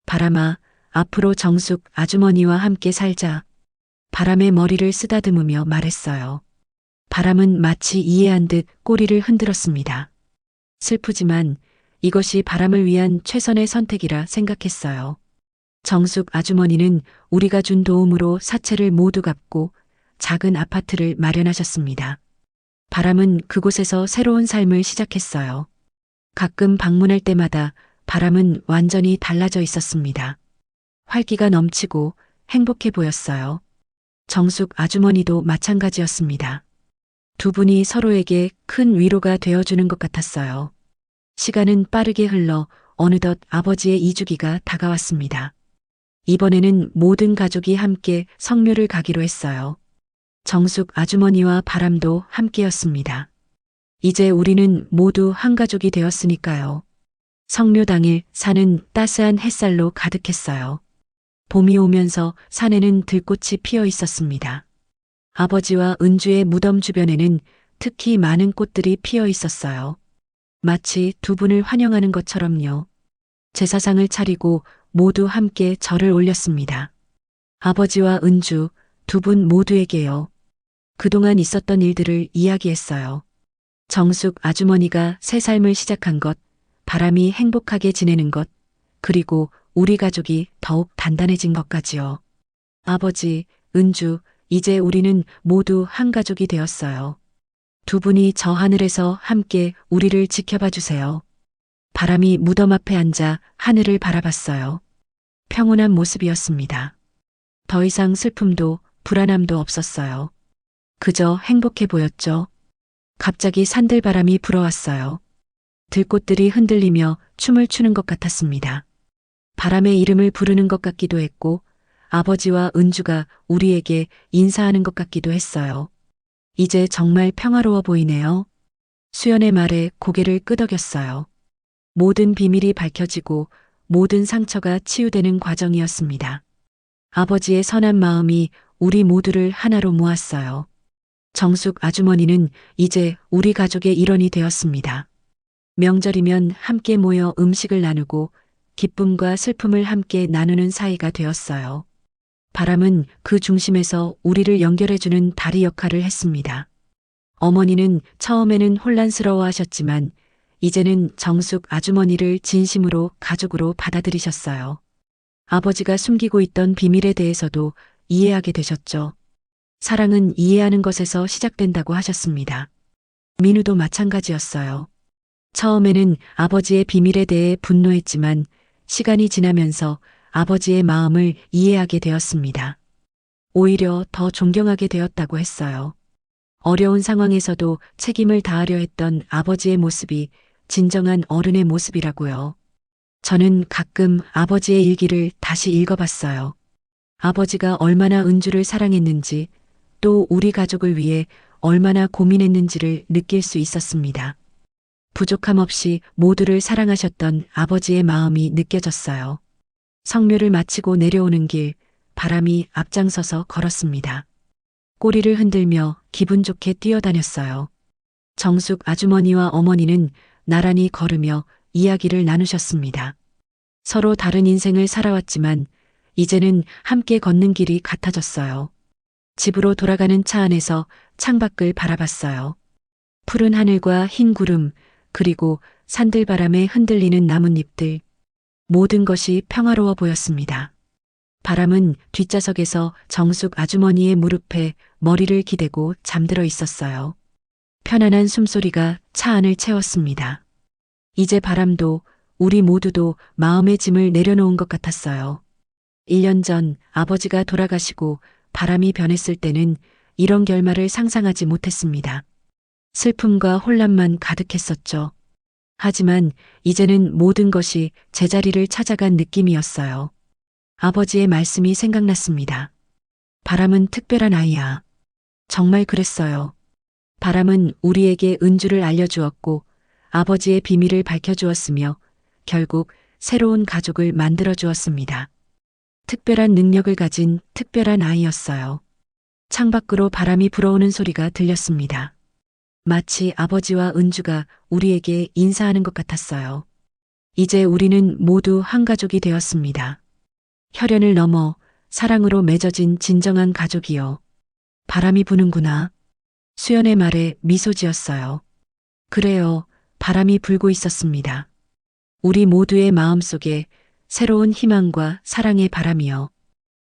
바람아, 앞으로 정숙 아주머니와 함께 살자. 바람의 머리를 쓰다듬으며 말했어요. 바람은 마치 이해한 듯 꼬리를 흔들었습니다. 슬프지만 이것이 바람을 위한 최선의 선택이라 생각했어요. 정숙 아주머니는 우리가 준 도움으로 사채를 모두 갚고 작은 아파트를 마련하셨습니다. 바람은 그곳에서 새로운 삶을 시작했어요. 가끔 방문할 때마다 바람은 완전히 달라져 있었습니다. 활기가 넘치고 행복해 보였어요. 정숙 아주머니도 마찬가지였습니다. 두 분이 서로에게 큰 위로가 되어주는 것 같았어요. 시간은 빠르게 흘러 어느덧 아버지의 이주기가 다가왔습니다. 이번에는 모든 가족이 함께 성묘를 가기로 했어요. 정숙 아주머니와 바람도 함께였습니다. 이제 우리는 모두 한 가족이 되었으니까요. 성묘 당일 산은 따스한 햇살로 가득했어요. 봄이 오면서 산에는 들꽃이 피어 있었습니다. 아버지와 은주의 무덤 주변에는 특히 많은 꽃들이 피어 있었어요. 마치 두 분을 환영하는 것처럼요. 제사상을 차리고 모두 함께 절을 올렸습니다. 아버지와 은주, 두 분 모두에게요. 그동안 있었던 일들을 이야기했어요. 정숙 아주머니가 새 삶을 시작한 것, 바람이 행복하게 지내는 것, 그리고 우리 가족이 더욱 단단해진 것까지요. 아버지, 은주, 이제 우리는 모두 한 가족이 되었어요. 두 분이 저 하늘에서 함께 우리를 지켜봐 주세요. 바람이 무덤 앞에 앉아 하늘을 바라봤어요. 평온한 모습이었습니다. 더 이상 슬픔도 불안함도 없었어요. 그저 행복해 보였죠. 갑자기 산들바람이 불어왔어요. 들꽃들이 흔들리며 춤을 추는 것 같았습니다. 바람의 이름을 부르는 것 같기도 했고 아버지와 은주가 우리에게 인사하는 것 같기도 했어요. 이제 정말 평화로워 보이네요. 수연의 말에 고개를 끄덕였어요. 모든 비밀이 밝혀지고 모든 상처가 치유되는 과정이었습니다. 아버지의 선한 마음이 우리 모두를 하나로 모았어요. 정숙 아주머니는 이제 우리 가족의 일원이 되었습니다. 명절이면 함께 모여 음식을 나누고 기쁨과 슬픔을 함께 나누는 사이가 되었어요. 바람은 그 중심에서 우리를 연결해주는 다리 역할을 했습니다. 어머니는 처음에는 혼란스러워 하셨지만 이제는 정숙 아주머니를 진심으로 가족으로 받아들이셨어요. 아버지가 숨기고 있던 비밀에 대해서도 이해하게 되셨죠. 사랑은 이해하는 것에서 시작된다고 하셨습니다. 민우도 마찬가지였어요. 처음에는 아버지의 비밀에 대해 분노했지만 시간이 지나면서 아버지의 마음을 이해하게 되었습니다. 오히려 더 존경하게 되었다고 했어요. 어려운 상황에서도 책임을 다하려 했던 아버지의 모습이 진정한 어른의 모습이라고요. 저는 가끔 아버지의 일기를 다시 읽어봤어요. 아버지가 얼마나 은주를 사랑했는지 또 우리 가족을 위해 얼마나 고민했는지를 느낄 수 있었습니다. 부족함 없이 모두를 사랑하셨던 아버지의 마음이 느껴졌어요. 성묘를 마치고 내려오는 길, 바람이 앞장서서 걸었습니다. 꼬리를 흔들며 기분 좋게 뛰어다녔어요. 정숙 아주머니와 어머니는 나란히 걸으며 이야기를 나누셨습니다. 서로 다른 인생을 살아왔지만 이제는 함께 걷는 길이 같아졌어요. 집으로 돌아가는 차 안에서 창밖을 바라봤어요. 푸른 하늘과 흰 구름, 그리고 산들바람에 흔들리는 나뭇잎들, 모든 것이 평화로워 보였습니다. 바람은 뒷좌석에서 정숙 아주머니의 무릎에 머리를 기대고 잠들어 있었어요. 편안한 숨소리가 차 안을 채웠습니다. 이제 바람도 우리 모두도 마음의 짐을 내려놓은 것 같았어요. 1년 전 아버지가 돌아가시고 바람이 변했을 때는 이런 결말을 상상하지 못했습니다. 슬픔과 혼란만 가득했었죠. 하지만 이제는 모든 것이 제자리를 찾아간 느낌이었어요. 아버지의 말씀이 생각났습니다. 바람은 특별한 아이야. 정말 그랬어요. 바람은 우리에게 은주를 알려주었고 아버지의 비밀을 밝혀주었으며 결국 새로운 가족을 만들어주었습니다. 특별한 능력을 가진 특별한 아이였어요. 창밖으로 바람이 불어오는 소리가 들렸습니다. 마치 아버지와 은주가 우리에게 인사하는 것 같았어요. 이제 우리는 모두 한 가족이 되었습니다. 혈연을 넘어 사랑으로 맺어진 진정한 가족이요. 바람이 부는구나. 수연의 말에 미소 지었어요. 그래요. 바람이 불고 있었습니다. 우리 모두의 마음속에 새로운 희망과 사랑의 바람이요.